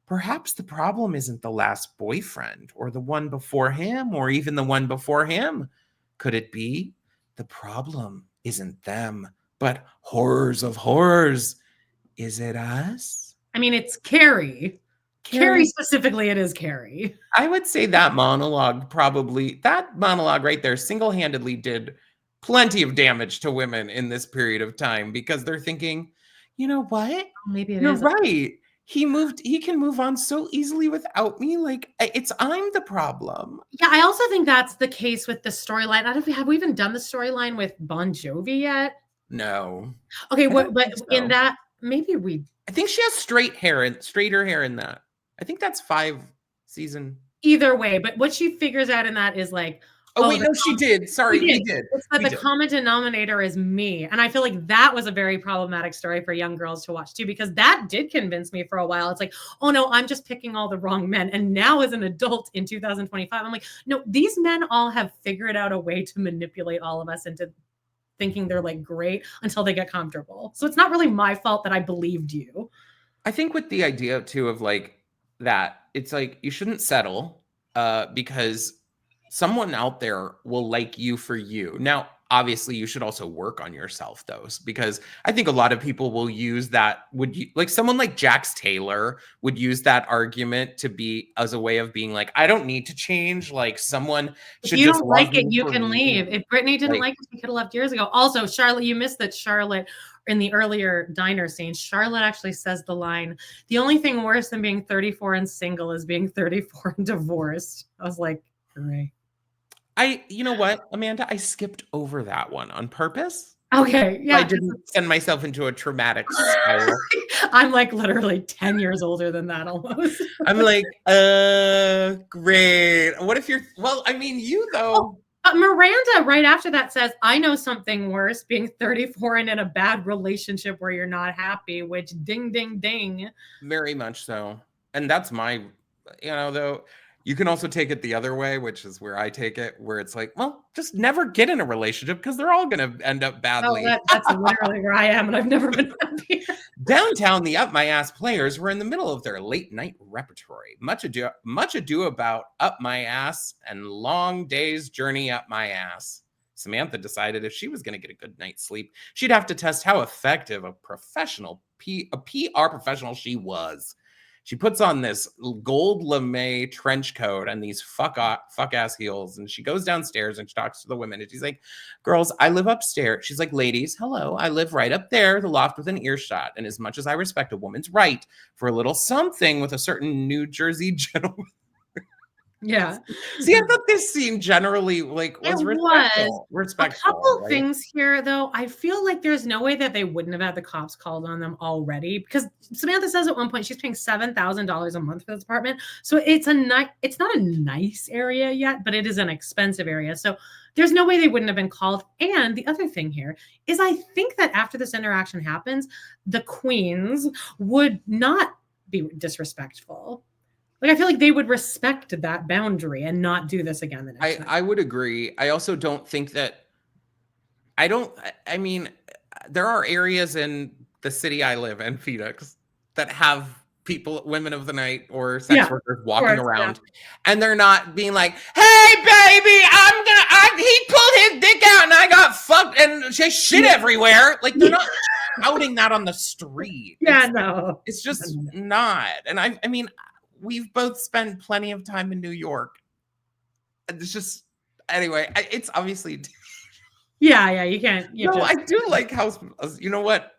perhaps the problem isn't the last boyfriend or the one before him or even the one before him. Could it be the problem isn't them, but horrors of horrors? Is it us? I mean, it's Carrie. Carrie specifically, it is Carrie. I would say that monologue right there single-handedly did plenty of damage to women in this period of time, because they're thinking, you know what? Maybe you're right. He can move on so easily without me. Like, I'm the problem. Yeah, I also think that's the case with the storyline. I don't know, have we even done the storyline with Bon Jovi yet? No. Okay, but in that, maybe I think she has straighter hair in that. I think that's 5 season. Either way, but what she figures out in that is like, oh wait, no, she did. Sorry, we did. It's that the common denominator is me. And I feel like that was a very problematic story for young girls to watch too, because that did convince me for a while. It's like, oh no, I'm just picking all the wrong men. And now as an adult in 2025, I'm like, no, these men all have figured out a way to manipulate all of us into thinking they're like great until they get comfortable. So it's not really my fault that I believed you. I think with the idea too of like that, it's like you shouldn't settle because someone out there will like you for you. Now, obviously you should also work on yourself though, because I think a lot of people will use that, like someone like Jax Taylor would use that argument to be as a way of being like, I don't need to change, like someone should just love me you for can me. leave. If Brittany didn't like it, she could have left years ago. Also, Charlotte, you missed that Charlotte in the earlier diner scene, Charlotte actually says the line, the only thing worse than being 34 and single is being 34 and divorced. I was like, hooray. You know what, Amanda? I skipped over that one on purpose. Okay, yeah. I didn't send myself into a traumatic spiral. I'm like literally 10 years older than that almost. I'm like, great. What if you're, well, I mean, you though. But Miranda right after that says, I know something worse, being 34 and in a bad relationship where you're not happy, which ding, ding, ding. Very much so. And that's my, though, you can also take it the other way, which is where I take it, where it's like, well, just never get in a relationship because they're all going to end up badly. Oh, that's literally where I am, and I've never been happy. Downtown, the Up My Ass players were in the middle of their late night repertory. Much ado about Up My Ass and long day's journey up my ass. Samantha decided if she was going to get a good night's sleep, she'd have to test how effective a PR professional she was. She puts on this gold lame trench coat and these fuck ass heels. And she goes downstairs and she talks to the women. And she's like, girls, I live upstairs. She's like, ladies, hello. I live right up there, the loft within earshot. And as much as I respect a woman's right for a little something with a certain New Jersey gentleman. Yeah. See, I thought this scene generally was respectful. A couple things here, though. I feel like there's no way that they wouldn't have had the cops called on them already, because Samantha says at one point she's paying $7,000 a month for this apartment. So it's not a nice area yet, but it is an expensive area. So there's no way they wouldn't have been called. And the other thing here is I think that after this interaction happens, the queens would not be disrespectful. Like, I feel like they would respect that boundary and not do this again the next time. I would agree. I also don't think that, I mean, there are areas in the city I live in, Phoenix, that have women of the night or sex workers walking around, and they're not being like, hey, baby, he pulled his dick out and I got fucked and shit everywhere. Like, they're not outing that on the street. No. It's just not. And I mean, we've both spent plenty of time in New York. It's just, anyway, it's obviously. Yeah, you can't. I do like how, you know what?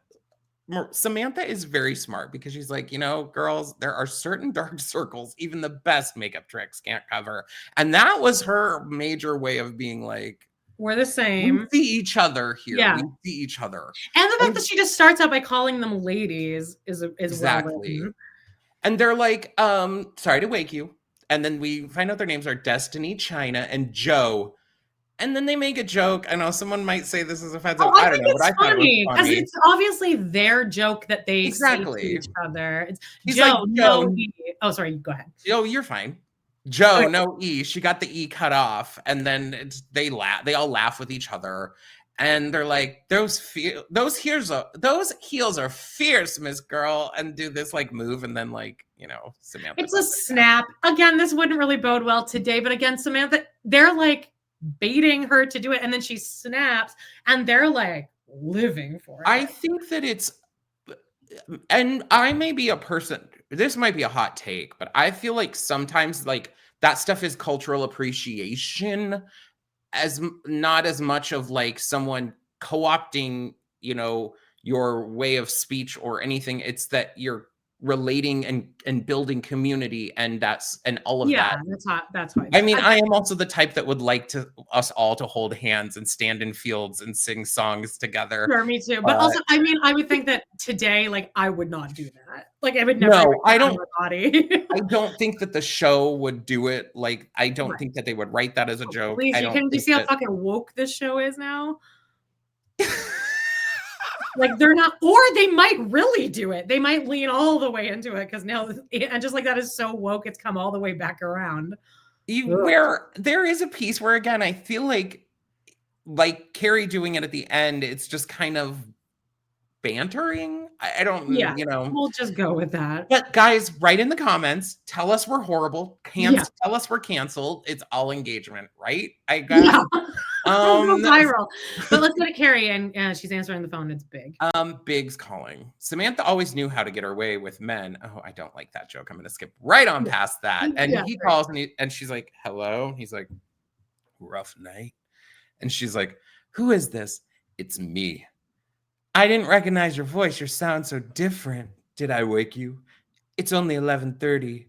Samantha is very smart because she's like, girls, there are certain dark circles even the best makeup tricks can't cover. And that was her major way of being like, we're the same. We see each other here. Yeah. We see each other. And the fact that she just starts out by calling them ladies is exactly. Well, and they're like, sorry to wake you. And then we find out their names are Destiny, China, and Joe. And then they make a joke. I know someone might say this is offensive. I don't know. It's funny because it's obviously their joke that they say to each other. It's Joe, like, no E. Oh, sorry. Go ahead. Oh, you're fine. Joe, no E. She got the E cut off. And then they laugh. They all laugh with each other. And they're like, those heels are fierce, Miss Girl, and do this like move, and then like, Samantha. It's a snap. Again, this wouldn't really bode well today, but again, Samantha, they're like baiting her to do it, and then she snaps, and they're like living for it. I think that and I may be a person, this might be a hot take, but I feel like sometimes like that stuff is cultural appreciation, as not as much of like someone co-opting, your way of speech or anything. It's that you're relating and building community, and all of that. Yeah, that's fine. I mean, I am also the type that would like us all to hold hands and stand in fields and sing songs together. Sure, me too. But also, I mean, I would think that today, like, I would not do that. Like, I would never. No, I don't. Body. I don't think that the show would do it. Like, I don't think that they would write that as a joke. Please, can you see how fucking woke this show is now? Like, they're not, or they might really do it. They might lean all the way into it because now, and just like that is so woke, it's come all the way back around. Where there is a piece where, again, I feel like Carrie doing it at the end, it's just kind of bantering. I don't, Yeah, you know. we'll just go with that. But guys, write in the comments. Tell us we're horrible. Yeah. Tell us we're canceled. It's all engagement, right? I guess. Yeah. We'll go viral. But let's go to Carrie, and she's answering the phone. It's Big. Big's calling. Samantha always knew how to get her way with men. Oh, I don't like that joke. I'm gonna skip right on past that. And Yeah, he calls and she's like, hello. He's like, rough night. And she's like, who is this? It's me. I didn't recognize your voice. Your sound so different. Did I wake you? It's only 11:30.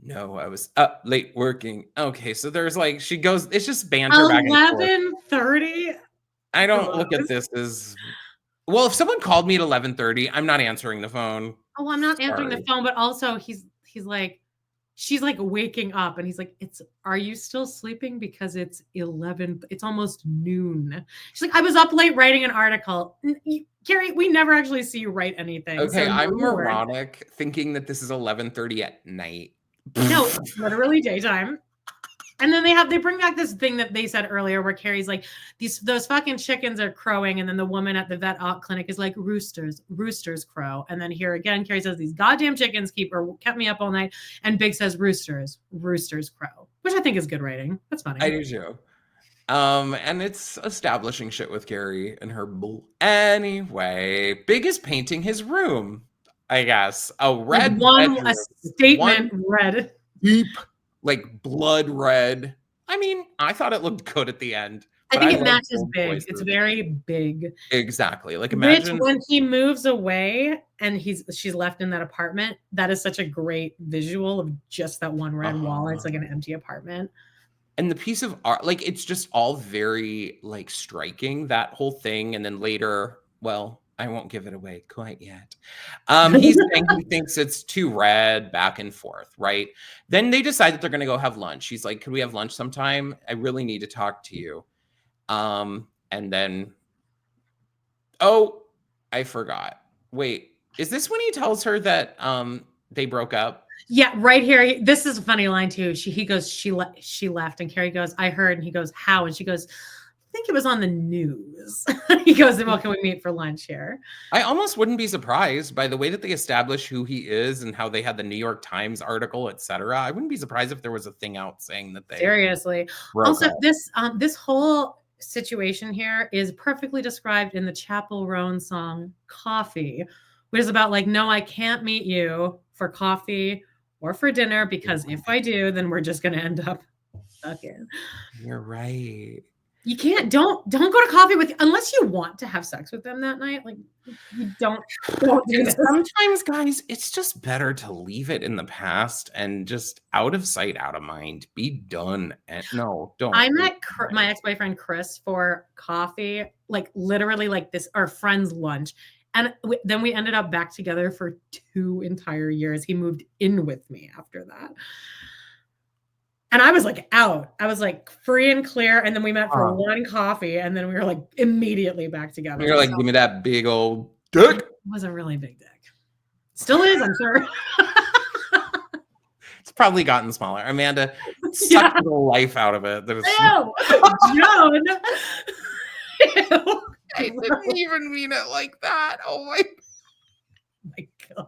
No, I was up late working. Okay, so there's like she goes. It's just banter back and forth. 11:30. I don't look at this as well. If someone called me at 11:30, I'm not answering the phone. Oh, I'm not answering the phone, but also he's like, she's like waking up, and he's like, are you still sleeping? Because it's almost noon. She's like, I was up late writing an article. Carrie, we never actually see you write anything. Okay, so I'm moronic thinking that this is 11:30 at night. No, it's literally daytime. And then they bring back this thing that they said earlier where Carrie's like, those fucking chickens are crowing. And then the woman at the vet clinic is like, roosters crow. And then here again, Carrie says, these goddamn chickens kept me up all night. And Big says, roosters crow, which I think is good writing. That's funny. I do too. And it's establishing shit with Carrie and her Anyway, Big is painting his room, I guess. A red a statement red. Deep, like blood red. I mean, I thought it looked good at the end. I think it matches Big. Voices. It's very big. Exactly. Like imagine when he moves away and she's left in that apartment, that is such a great visual of just that one red wall. It's like an empty apartment. And the piece of art, like it's just all very like striking, that whole thing. And then later, well, I won't give it away quite yet. He's saying he thinks it's too red, back and forth, right? Then they decide that they're going to go have lunch. He's like, could we have lunch sometime? I really need to talk to you. And then, oh, I forgot. Wait, is this when he tells her that they broke up? Yeah, right here. This is a funny line too. He goes, she left, and Carrie goes, I heard, and he goes, how? And she goes, I think it was on the news. He goes, well, can we meet for lunch here? I almost wouldn't be surprised by the way that they establish who he is and how they had the New York Times article, etc. I wouldn't be surprised if there was a thing out saying that they seriously. Also, this whole situation here is perfectly described in the Chappell Roan song Coffee, which is about like, no, I can't meet you for coffee or for dinner, because if I do, then we're just going to end up stuck in. You're right. You can't, don't go to coffee unless you want to have sex with them that night. Like you don't do this. Sometimes, guys, it's just better to leave it in the past and just out of sight, out of mind. Be done. And no, don't. I met my ex-boyfriend Chris for coffee, like literally like this, our friend's lunch. And then we ended up back together for 2 entire years. He moved in with me after that. And I was like out. I was like free and clear. And then we met for one coffee. And then we were like immediately back together. You're like, give me that big old dick. It was a really big dick. Still is, I'm sure. It's probably gotten smaller. Amanda sucked the life out of it. Ew, Joan. Ew. I didn't even mean it like that. Oh my God.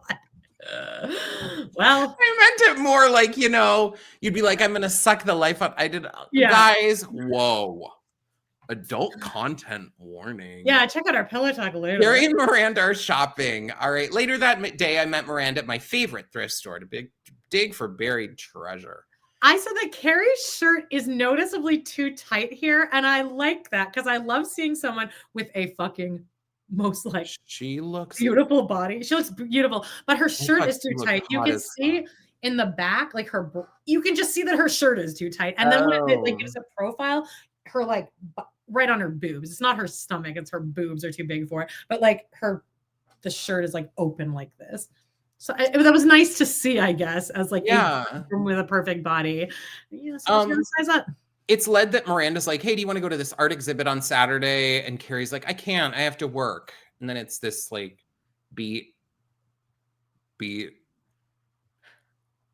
Well, I meant it more like, you know, you'd be like, I'm going to suck the life out. I did. Yeah. Guys, whoa. Adult content warning. Yeah, check out our Pillow Talk later. Carrie and Miranda are shopping. All right. Later that day, I met Miranda at my favorite thrift store to dig for buried treasure. I said that Carrie's shirt is noticeably too tight here. And I like that because I love seeing someone with a fucking she looks beautiful body. She looks beautiful, but her shirt is too tight. You can see in the back, like you can just see that her shirt is too tight. And then when it like gives a profile, her like right on her boobs. It's not her stomach, it's her boobs are too big for it. But like the shirt is like open like this. So that was nice to see, I guess, as like with a perfect body. Yeah, so size up. It's led that Miranda's like, hey, do you want to go to this art exhibit on Saturday? And Carrie's like, I can't, I have to work. And then it's this like beat.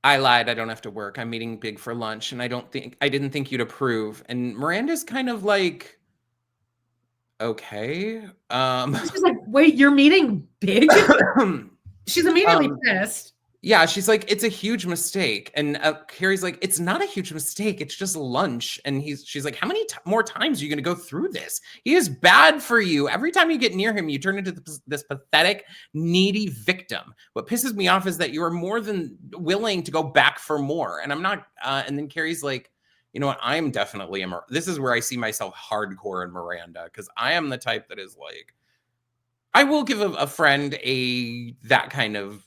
I lied, I don't have to work. I'm meeting Big for lunch. And I didn't think you'd approve. And Miranda's kind of like, okay. She's like, wait, you're meeting big? She's immediately pissed. Yeah, she's like, it's a huge mistake. And Carrie's like, it's not a huge mistake. It's just lunch. And she's like, how many more times are you going to go through this? He is bad for you. Every time you get near him, you turn into this pathetic, needy victim. What pisses me off is that you are more than willing to go back for more. And I'm not. And then Carrie's like, you know what? I am definitely this is where I see myself hardcore in Miranda, because I am the type that is like, I will give a friend that kind of.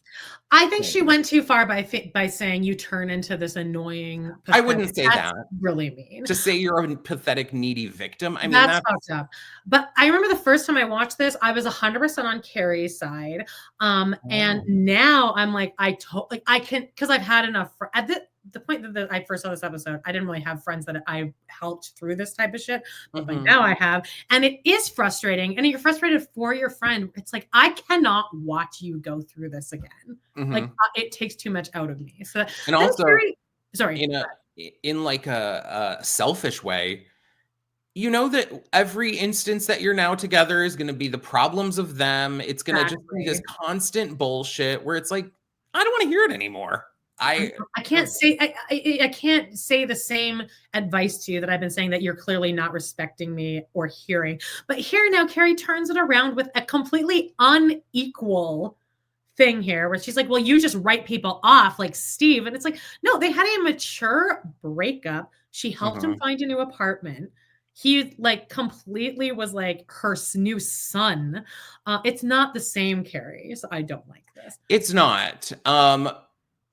I think she went too far by saying you turn into this annoying. I wouldn't say that. Really mean To say you're a pathetic, needy victim. I mean, that's fucked up. But I remember the first time I watched this, I was 100% on Carrie's side. And now I'm like, I can, because I've had enough. At the point that I first saw this episode, I didn't really have friends that I helped through this type of shit. But like now I have. And it is frustrating. And you're frustrated for your friend. It's like, I cannot watch you go through this again. Like it takes too much out of me. So and also, sorry, in like a selfish way, you know that every instance that you're now together is going to be the problems of them. It's going to just be this constant bullshit where it's like, I don't want to hear it anymore. I can't say I can't say the same advice to you that I've been saying, that you're clearly not respecting me or hearing. But here now, Carrie turns it around with a completely unequal thing here, where she's like, well, you just write people off like Steve. And it's like, no, they had a mature breakup. She helped him find a new apartment. He like completely was like her new son. It's not the same, Carrie. So I don't like this. It's not.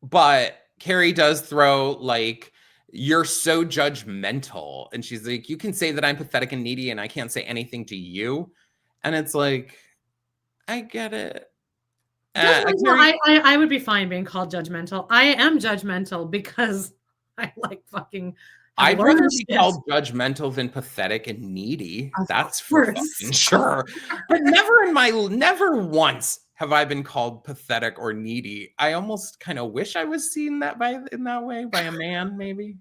But Carrie does throw like, you're so judgmental. And she's like, you can say that I'm pathetic and needy and I can't say anything to you. And it's like, I get it. I would be fine being called judgmental. I am judgmental because I like fucking. I'd rather be called judgmental than pathetic and needy. That's for fucking sure. But never once have I been called pathetic or needy. I almost kind of wish I was seen in that way by a man, maybe,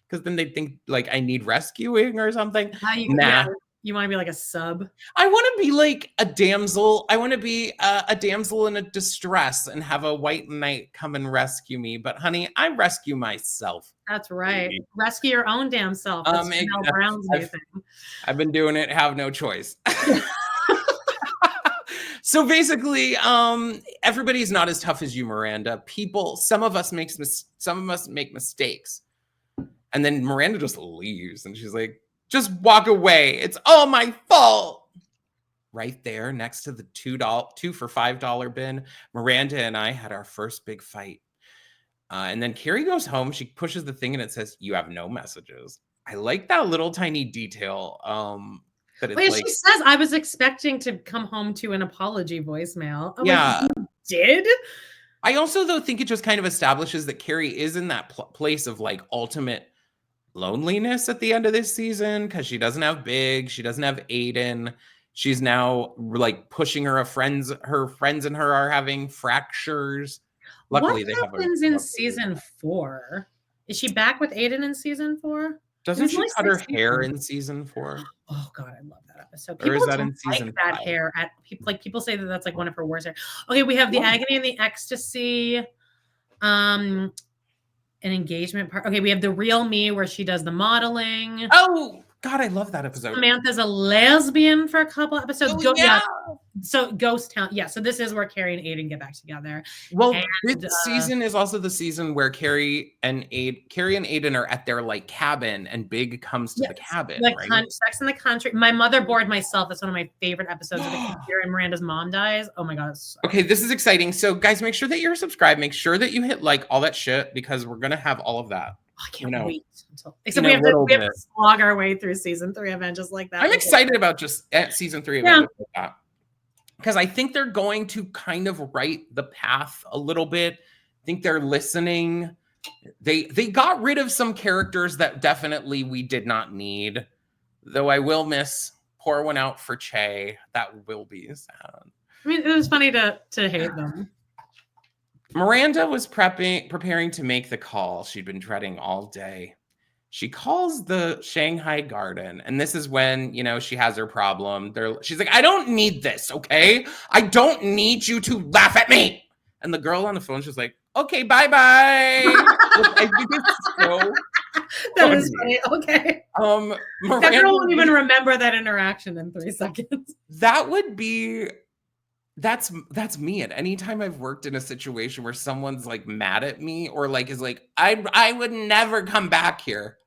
because then they'd think like I need rescuing or something. Nah. You want to be like a sub? I want to be like a damsel. I want to be a damsel in a distress and have a white knight come and rescue me. But honey, I rescue myself. That's right. Maybe. Rescue your own damn self. That's Brown's new thing. I've been doing it. Have no choice. So basically, everybody's not as tough as you, Miranda. Some of us make mistakes, and then Miranda just leaves, and she's like, just walk away. It's all my fault. Right there next to the $2 for $5 bin, Miranda and I had our first big fight. And then Carrie goes home. She pushes the thing and it says, you have no messages. I like that little tiny detail. That it's she says, I was expecting to come home to an apology voicemail. Yeah. Like, you did? I also, though, think it just kind of establishes that Carrie is in that place of like ultimate loneliness at the end of this season, because she doesn't have Big, she doesn't have Aiden. She's now like pushing her friends and her are having fractures. Luckily, what happens in season 4? Is she back with Aiden in season 4? Doesn't she cut her hair in season 4? Oh God, I love that episode. People or is that in season 5? That hair people say that that's like one of her worst hair. Okay, we have the agony and the ecstasy. An engagement part. Okay, we have the real me where she does the modeling. Oh God, I love that episode. Samantha's a lesbian for a couple episodes. So Ghost Town. Yeah, so this is where Carrie and Aiden get back together. Well, this season is also the season where Carrie and Aiden are at their like cabin, and Big comes to the cabin. Like Sex in the Country. My mother bored myself. That's one of my favorite episodes of the computer, and Miranda's mom dies. Oh my God. Okay, this is exciting. So guys, make sure that you're subscribed. Make sure that you hit like all that shit, because we're gonna have all of that. I can't wait until. Except we have to slog our way through season 3 event just like that. I'm excited about just season 3 event like that, because I think they're going to kind of write the path a little bit. I think they're listening. They got rid of some characters that definitely we did not need. Though I will pour one out for Che. That will be sad. I mean, it was funny to hate them. Miranda was preparing to make the call she'd been dreading all day. She calls the Shanghai Garden, and this is when, you know, she has her problem. She's like, I don't need this, okay? I don't need you to laugh at me. And the girl on the phone, she's like, okay, bye-bye. I think it's so That is funny. Okay. Miranda, that girl won't even remember that interaction in 3 seconds. That would be... That's me at any time I've worked in a situation where someone's like mad at me or like is like, I would never come back here.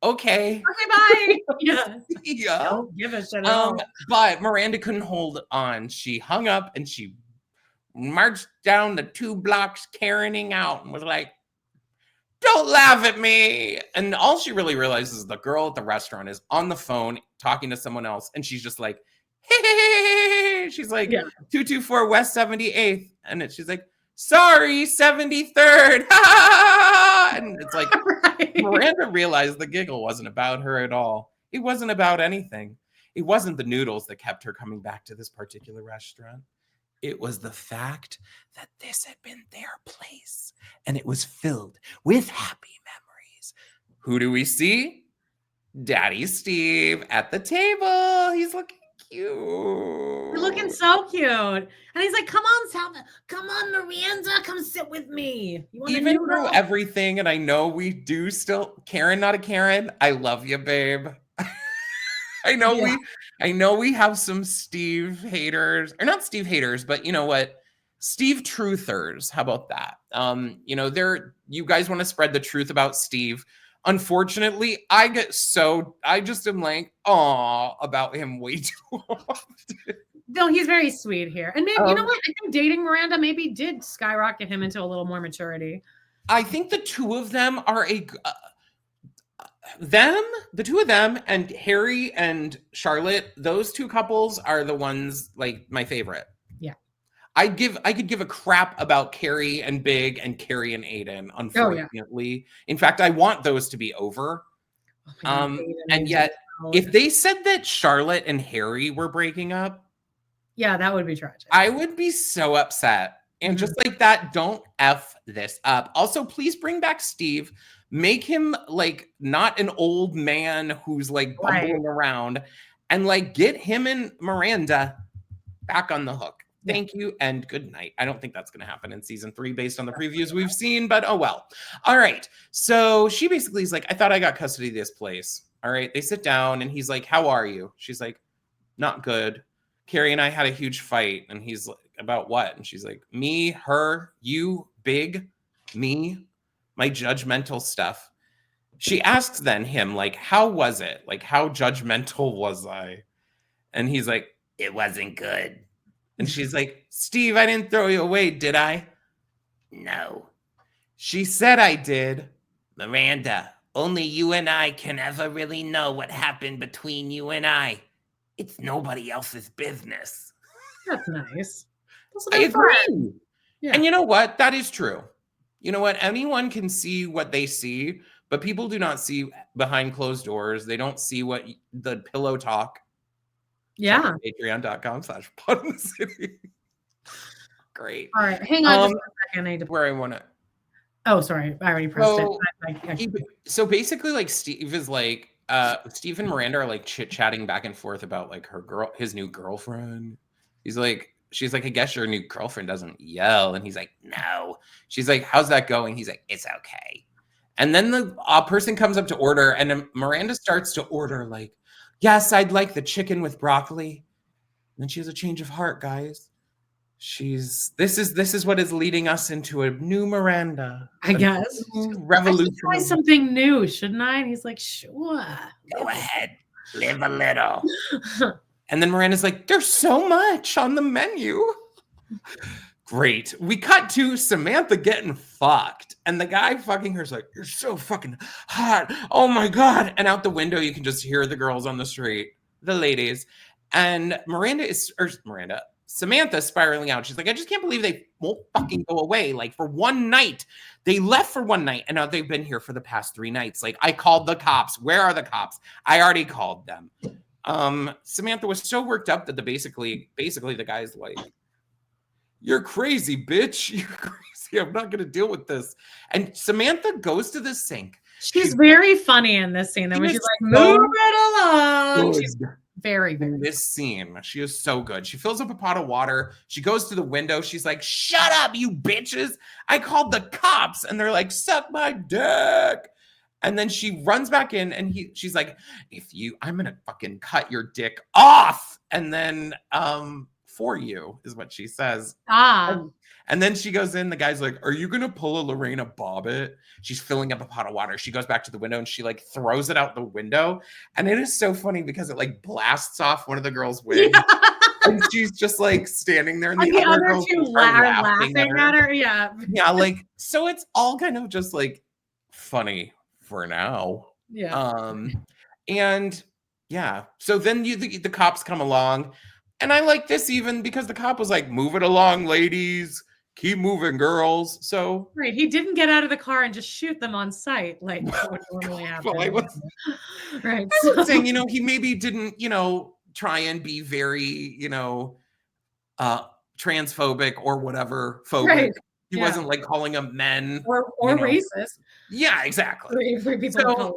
Okay. Okay, bye. Yeah. Yeah. Don't give a shit at all. But Miranda couldn't hold on. She hung up and she marched down the 2 blocks Karening out and was like, don't laugh at me. And all she really realizes is the girl at the restaurant is on the phone talking to someone else. And she's just like, hey. She's like, 224 West 78th. And she's like, sorry, 73rd. And it's like, right. Miranda realized the giggle wasn't about her at all. It wasn't about anything. It wasn't the noodles that kept her coming back to this particular restaurant. It was the fact that this had been their place and it was filled with happy memories. Who do we see? Daddy Steve at the table. He's looking cute. You're looking so cute. And he's like, come on, Miranda, come sit with me. Even through everything, and I know we do still, Karen, not a Karen, I love you, babe. I know we have some Steve haters, or not Steve haters, but you know what? Steve truthers. How about that? You know, you guys want to spread the truth about Steve. Unfortunately, I just am like, aw, about him way too often. No, he's very sweet here. And maybe, you know what? I think dating Miranda maybe did skyrocket him into a little more maturity. I think the two of them are the two of them and Harry and Charlotte, those 2 couples are the ones like my favorite. Yeah. I could give a crap about Carrie and Big and Carrie and Aiden, unfortunately. In fact, I want those to be over. And yet, if they said that Charlotte and Harry were breaking up, yeah, that would be tragic. I would be so upset. And just like that, don't F this up. Also, please bring back Steve. Make him like not an old man who's like bumbling around, and like get him and Miranda back on the hook. Thank you and good night. I don't think that's going to happen in season 3 based on the previews we've seen, but oh well. All right. So she basically is like, I thought I got custody of this place. All right. They sit down and he's like, how are you? She's like, not good. Carrie and I had a huge fight. And he's like, about what? And she's like, me, her, you, Big, me, my judgmental stuff. She asks then him, like, how was it? Like, how judgmental was I? And he's like, it wasn't good. And she's like, Steve, I didn't throw you away, did I? No. She said I did. Miranda, only you and I can ever really know what happened between you and I. It's nobody else's business. That's nice. I agree. Yeah. And you know what? That is true. You know what? Anyone can see what they see, but people do not see behind closed doors. They don't see what the pillow talk. Yeah. Patreon.com/PodInTheCity. Great. All right. Hang on just a second. I need to... Where I want to. Oh, sorry. I already pressed it. So basically, like, Steve is like, Steve and Miranda are like chit-chatting back and forth about like his new girlfriend. She's like, I guess your new girlfriend doesn't yell. And he's like, no. She's like, how's that going? He's like, it's okay. And then the person comes up to order, and Miranda starts to order like, yes, I'd like the chicken with broccoli. And then she has a change of heart, guys. This is what is leading us into a new Miranda. I guess. Revolution. I should try something new, shouldn't I? And he's like, sure. Go ahead. Live a little. And then Miranda's like, there's so much on the menu. Great. We cut to Samantha getting fucked. And the guy fucking her's like, you're so fucking hot. Oh my God. And out the window, you can just hear the girls on the street, the ladies. And Samantha spiraling out. She's like, I just can't believe they won't fucking go away. Like for one night. They left for one night and now they've been here for the past 3 nights. Like I called the cops. Where are the cops? I already called them. Samantha was so worked up that basically the guy's like, you're crazy, bitch. You're crazy. I'm not going to deal with this. And Samantha goes to the sink, She's very funny in this scene. Then when she's like, move it along. Good. She's very, very in this scene. She is so good. She fills up a pot of water. She goes to the window. She's like, shut up, you bitches. I called the cops. And they're like, suck my dick. And then she runs back in and she's like, I'm going to fucking cut your dick off. And then, for you is what she says. And then she goes in, the guy's like, are you going to pull a Lorena Bobbitt? She's filling up a pot of water. She goes back to the window and she like throws it out the window. And it is so funny because it like blasts off one of the girls' wigs. Yeah. And she's just like standing there and the other girls are laughing at her. Yeah. Yeah. Like, so it's all kind of just like funny for now. Yeah. And yeah. So then the cops come along. And I like this even because the cop was like, move it along, ladies. Keep moving, girls. So right, he didn't get out of the car and just shoot them on sight like what would normally happen. Right. I was saying, he maybe didn't, try and be very, transphobic or whatever phobic. Right. He wasn't like calling them men or racist. Yeah, exactly. For people of color.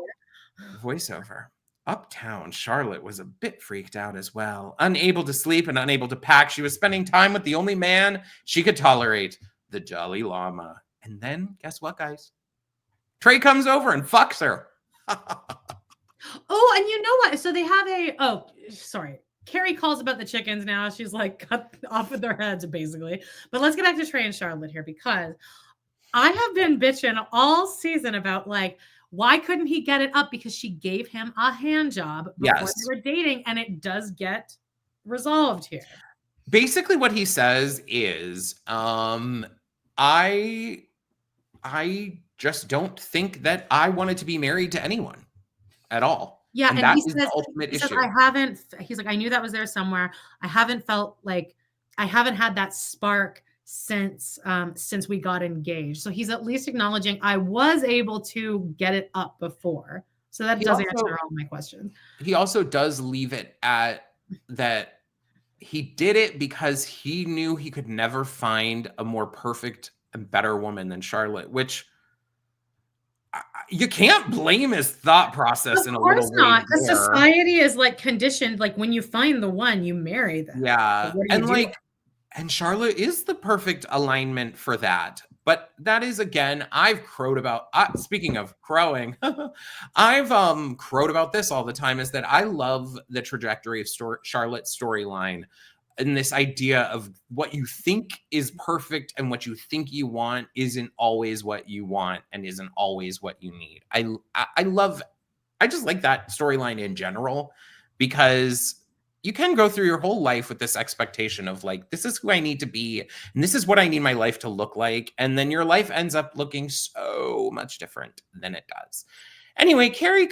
Voiceover. Uptown, Charlotte was a bit freaked out as well. Unable to sleep and unable to pack, she was spending time with the only man she could tolerate, the Jolly Llama. And then, guess what, guys? Trey comes over and fucks her. Oh, and you know what? So they have Carrie calls about the chickens now. She's like cut off with their heads, basically. But let's get back to Trey and Charlotte here, because I have been bitching all season about like, why couldn't he get it up? Because she gave him a hand job before they were dating, and it does get resolved here. Basically, what he says is, I just don't think that I wanted to be married to anyone at all. Yeah, and that he is says, the ultimate issue. He's like, I knew that was there somewhere. I haven't had that spark since we got engaged. So he's at least acknowledging I was able to get it up before. So that does answer all my questions. He also does leave it at that he did it because he knew he could never find a more perfect and better woman than Charlotte, which you can't blame his thought process in a little way. Of course not, because society is like conditioned, like when you find the one, you marry them. Yeah, and Charlotte is the perfect alignment for that. But that is, again, I've crowed about, speaking of crowing, I've crowed about this all the time, is that I love the trajectory of Charlotte's storyline and this idea of what you think is perfect and what you think you want isn't always what you want and isn't always what you need. I just like that storyline in general, because you can go through your whole life with this expectation of like, this is who I need to be, and this is what I need my life to look like. And then your life ends up looking so much different than it does. Anyway, Carrie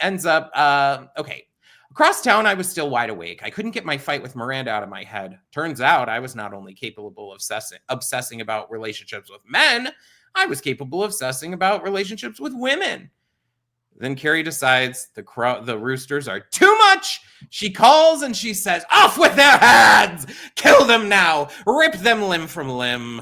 ends up, okay. Across town, I was still wide awake. I couldn't get my fight with Miranda out of my head. Turns out I was not only capable of obsessing about relationships with men, I was capable of obsessing about relationships with women. Then Carrie decides the roosters are too much. She calls and she says, off with their heads! Kill them now! Rip them limb from limb.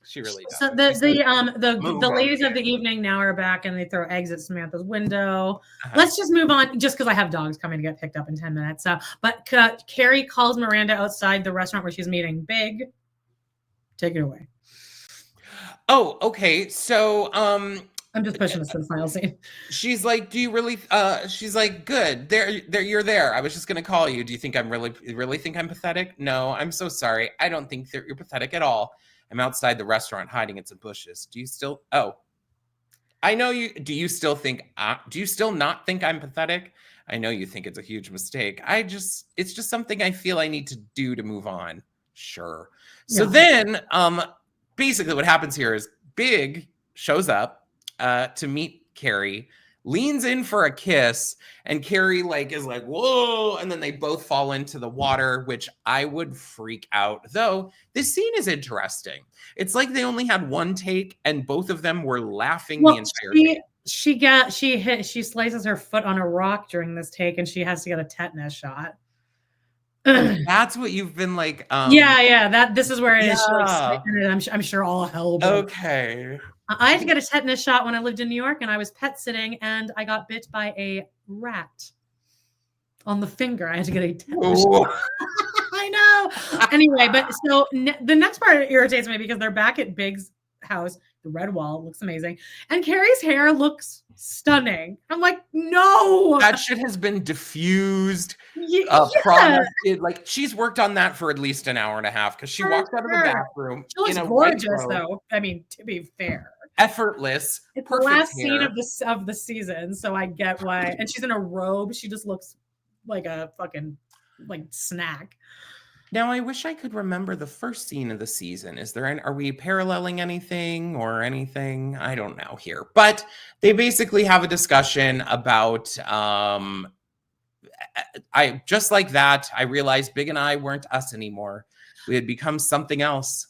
She really does. So the ladies of the evening now are back, and they throw eggs at Samantha's window. Let's just move on, just because I have dogs coming to get picked up in 10 minutes. But Carrie calls Miranda outside the restaurant where she's meeting Big. Take it away. Oh, okay. So, I'm just pushing this to the final scene. She's like, do you really, she's like, good, there, you're there. I was just going to call you. Do you think I'm really think I'm pathetic? No, I'm so sorry. I don't think that you're pathetic at all. I'm outside the restaurant hiding in some bushes. Do you still, I know you, do you still not think I'm pathetic? I know you think it's a huge mistake. It's just something I feel I need to do to move on. Sure. So then, basically what happens here is Big shows up to meet Carrie, leans in for a kiss, and Carrie is like, whoa, and then they both fall into the water, which I would freak out. Though this scene is interesting. It's like they only had one take and both of them were laughing the entire time. She slices her foot on a rock during this take, and she has to get a tetanus shot. Oh, that's what you've been like. Yeah. This is where it is. She, like, Yeah. I'm sure all hell broke. Okay. I had to get a tetanus shot when I lived in New York, and I was pet sitting, and I got bit by a rat on the finger. I had to get a tetanus shot. I know. Anyway, but so the next part irritates me because they're back at Big's house. The red wall looks amazing, and Carrie's hair looks stunning. I'm like, no, that shit has been diffused, yeah. like she's worked on that for at least an hour and a half because she walked out of the bathroom. She looks gorgeous, though. I mean, to be fair, effortless. It's the last scene of the season, so I get why. And she's in a robe. She just looks like a fucking snack. Now, I wish I could remember the first scene of the season. Are we paralleling anything or anything? I don't know here. But they basically have a discussion about, just like that, I realized Big and I weren't us anymore. We had become something else.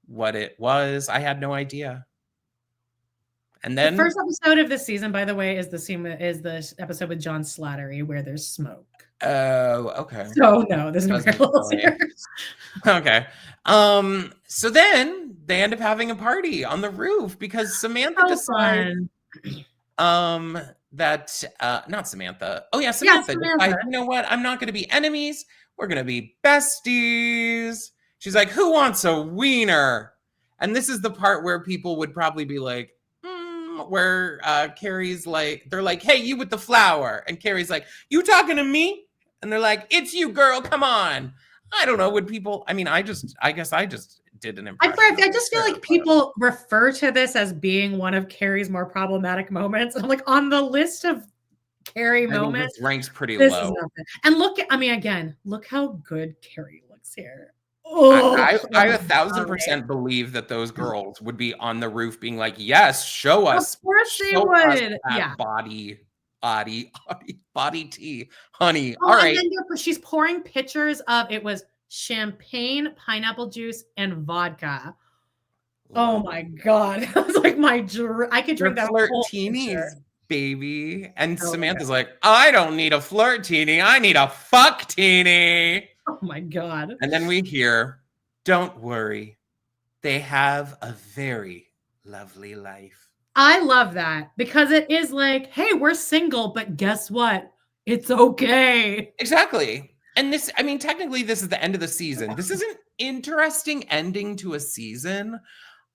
What it was, I had no idea. And then the first episode of this season, by the way, is the episode with John Slattery where there's smoke. Oh, okay. So no, there's no parallels here. Okay. So then they end up having a party on the roof because Samantha decides that not Samantha. Oh yeah, Samantha decides, you know what? I'm not gonna be enemies, we're gonna be besties. She's like, who wants a wiener? And this is the part where people would probably be like, where Carrie's like, they're like, hey, you with the flower. And Carrie's like, you talking to me? And they're like, it's you, girl, come on. I don't know, would people, I mean, I guess I just did an impression. I just feel like people refer to this as being one of Carrie's more problematic moments. I'm like, on the list of Carrie moments, this ranks pretty low. And look how good Carrie looks here. I 1,000% believe that those girls would be on the roof being like, yes, show us. Of course they would. Yeah. Body tea, honey. Oh, all right. And then she's pouring pictures of, it was champagne, pineapple juice, and vodka. Oh my God. That was like I could drink that whole flirtinis, baby. And Samantha's like, I don't need a flirtini. I need a fucktini. Oh my God. And then we hear, don't worry. They have a very lovely life. I love that because it is like, hey, we're single, but guess what? It's okay. Exactly. And this, I mean, technically this is the end of the season. This is an interesting ending to a season.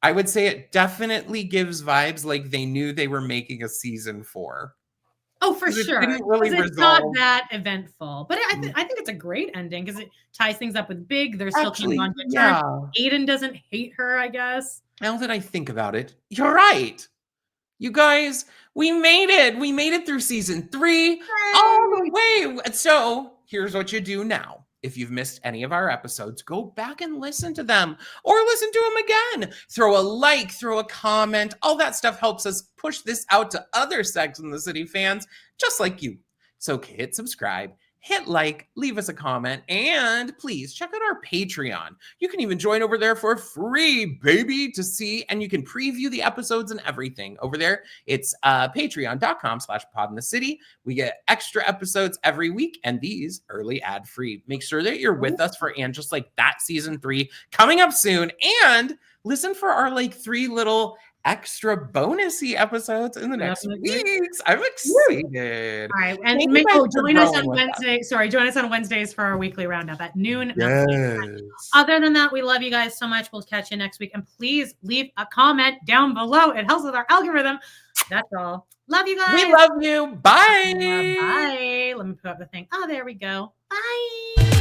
I would say it definitely gives vibes like they knew they were making a season 4. Oh, for sure. It didn't really it's not that eventful, but I think it's a great ending because it ties things up with Big. They're still coming on good terms. Aiden doesn't hate her, I guess. Now that I think about it, you're right. You guys, we made it. We made it through season 3 all the way. So here's what you do now. If you've missed any of our episodes, go back and listen to them or listen to them again. Throw a like, throw a comment. All that stuff helps us push this out to other Sex and the City fans just like you. So hit subscribe, hit like, leave us a comment, and please check out our Patreon. You can even join over there for free, baby, to see, and you can preview the episodes and everything over there. It's patreon.com/podinthecity. We get extra episodes every week, and these early ad-free. Make sure that you're with us for and just like that season 3 coming up soon, and listen for our like 3 little extra bonusy episodes in the next weeks. I'm excited. All right, and join us on Wednesday. Sorry, join us on Wednesdays for our weekly roundup at noon. Yes. Other than that, we love you guys so much. We'll catch you next week, and please leave a comment down below. It helps with our algorithm. That's all. Love you guys. We love you. Bye. Bye. Let me put up the thing. Oh, there we go. Bye.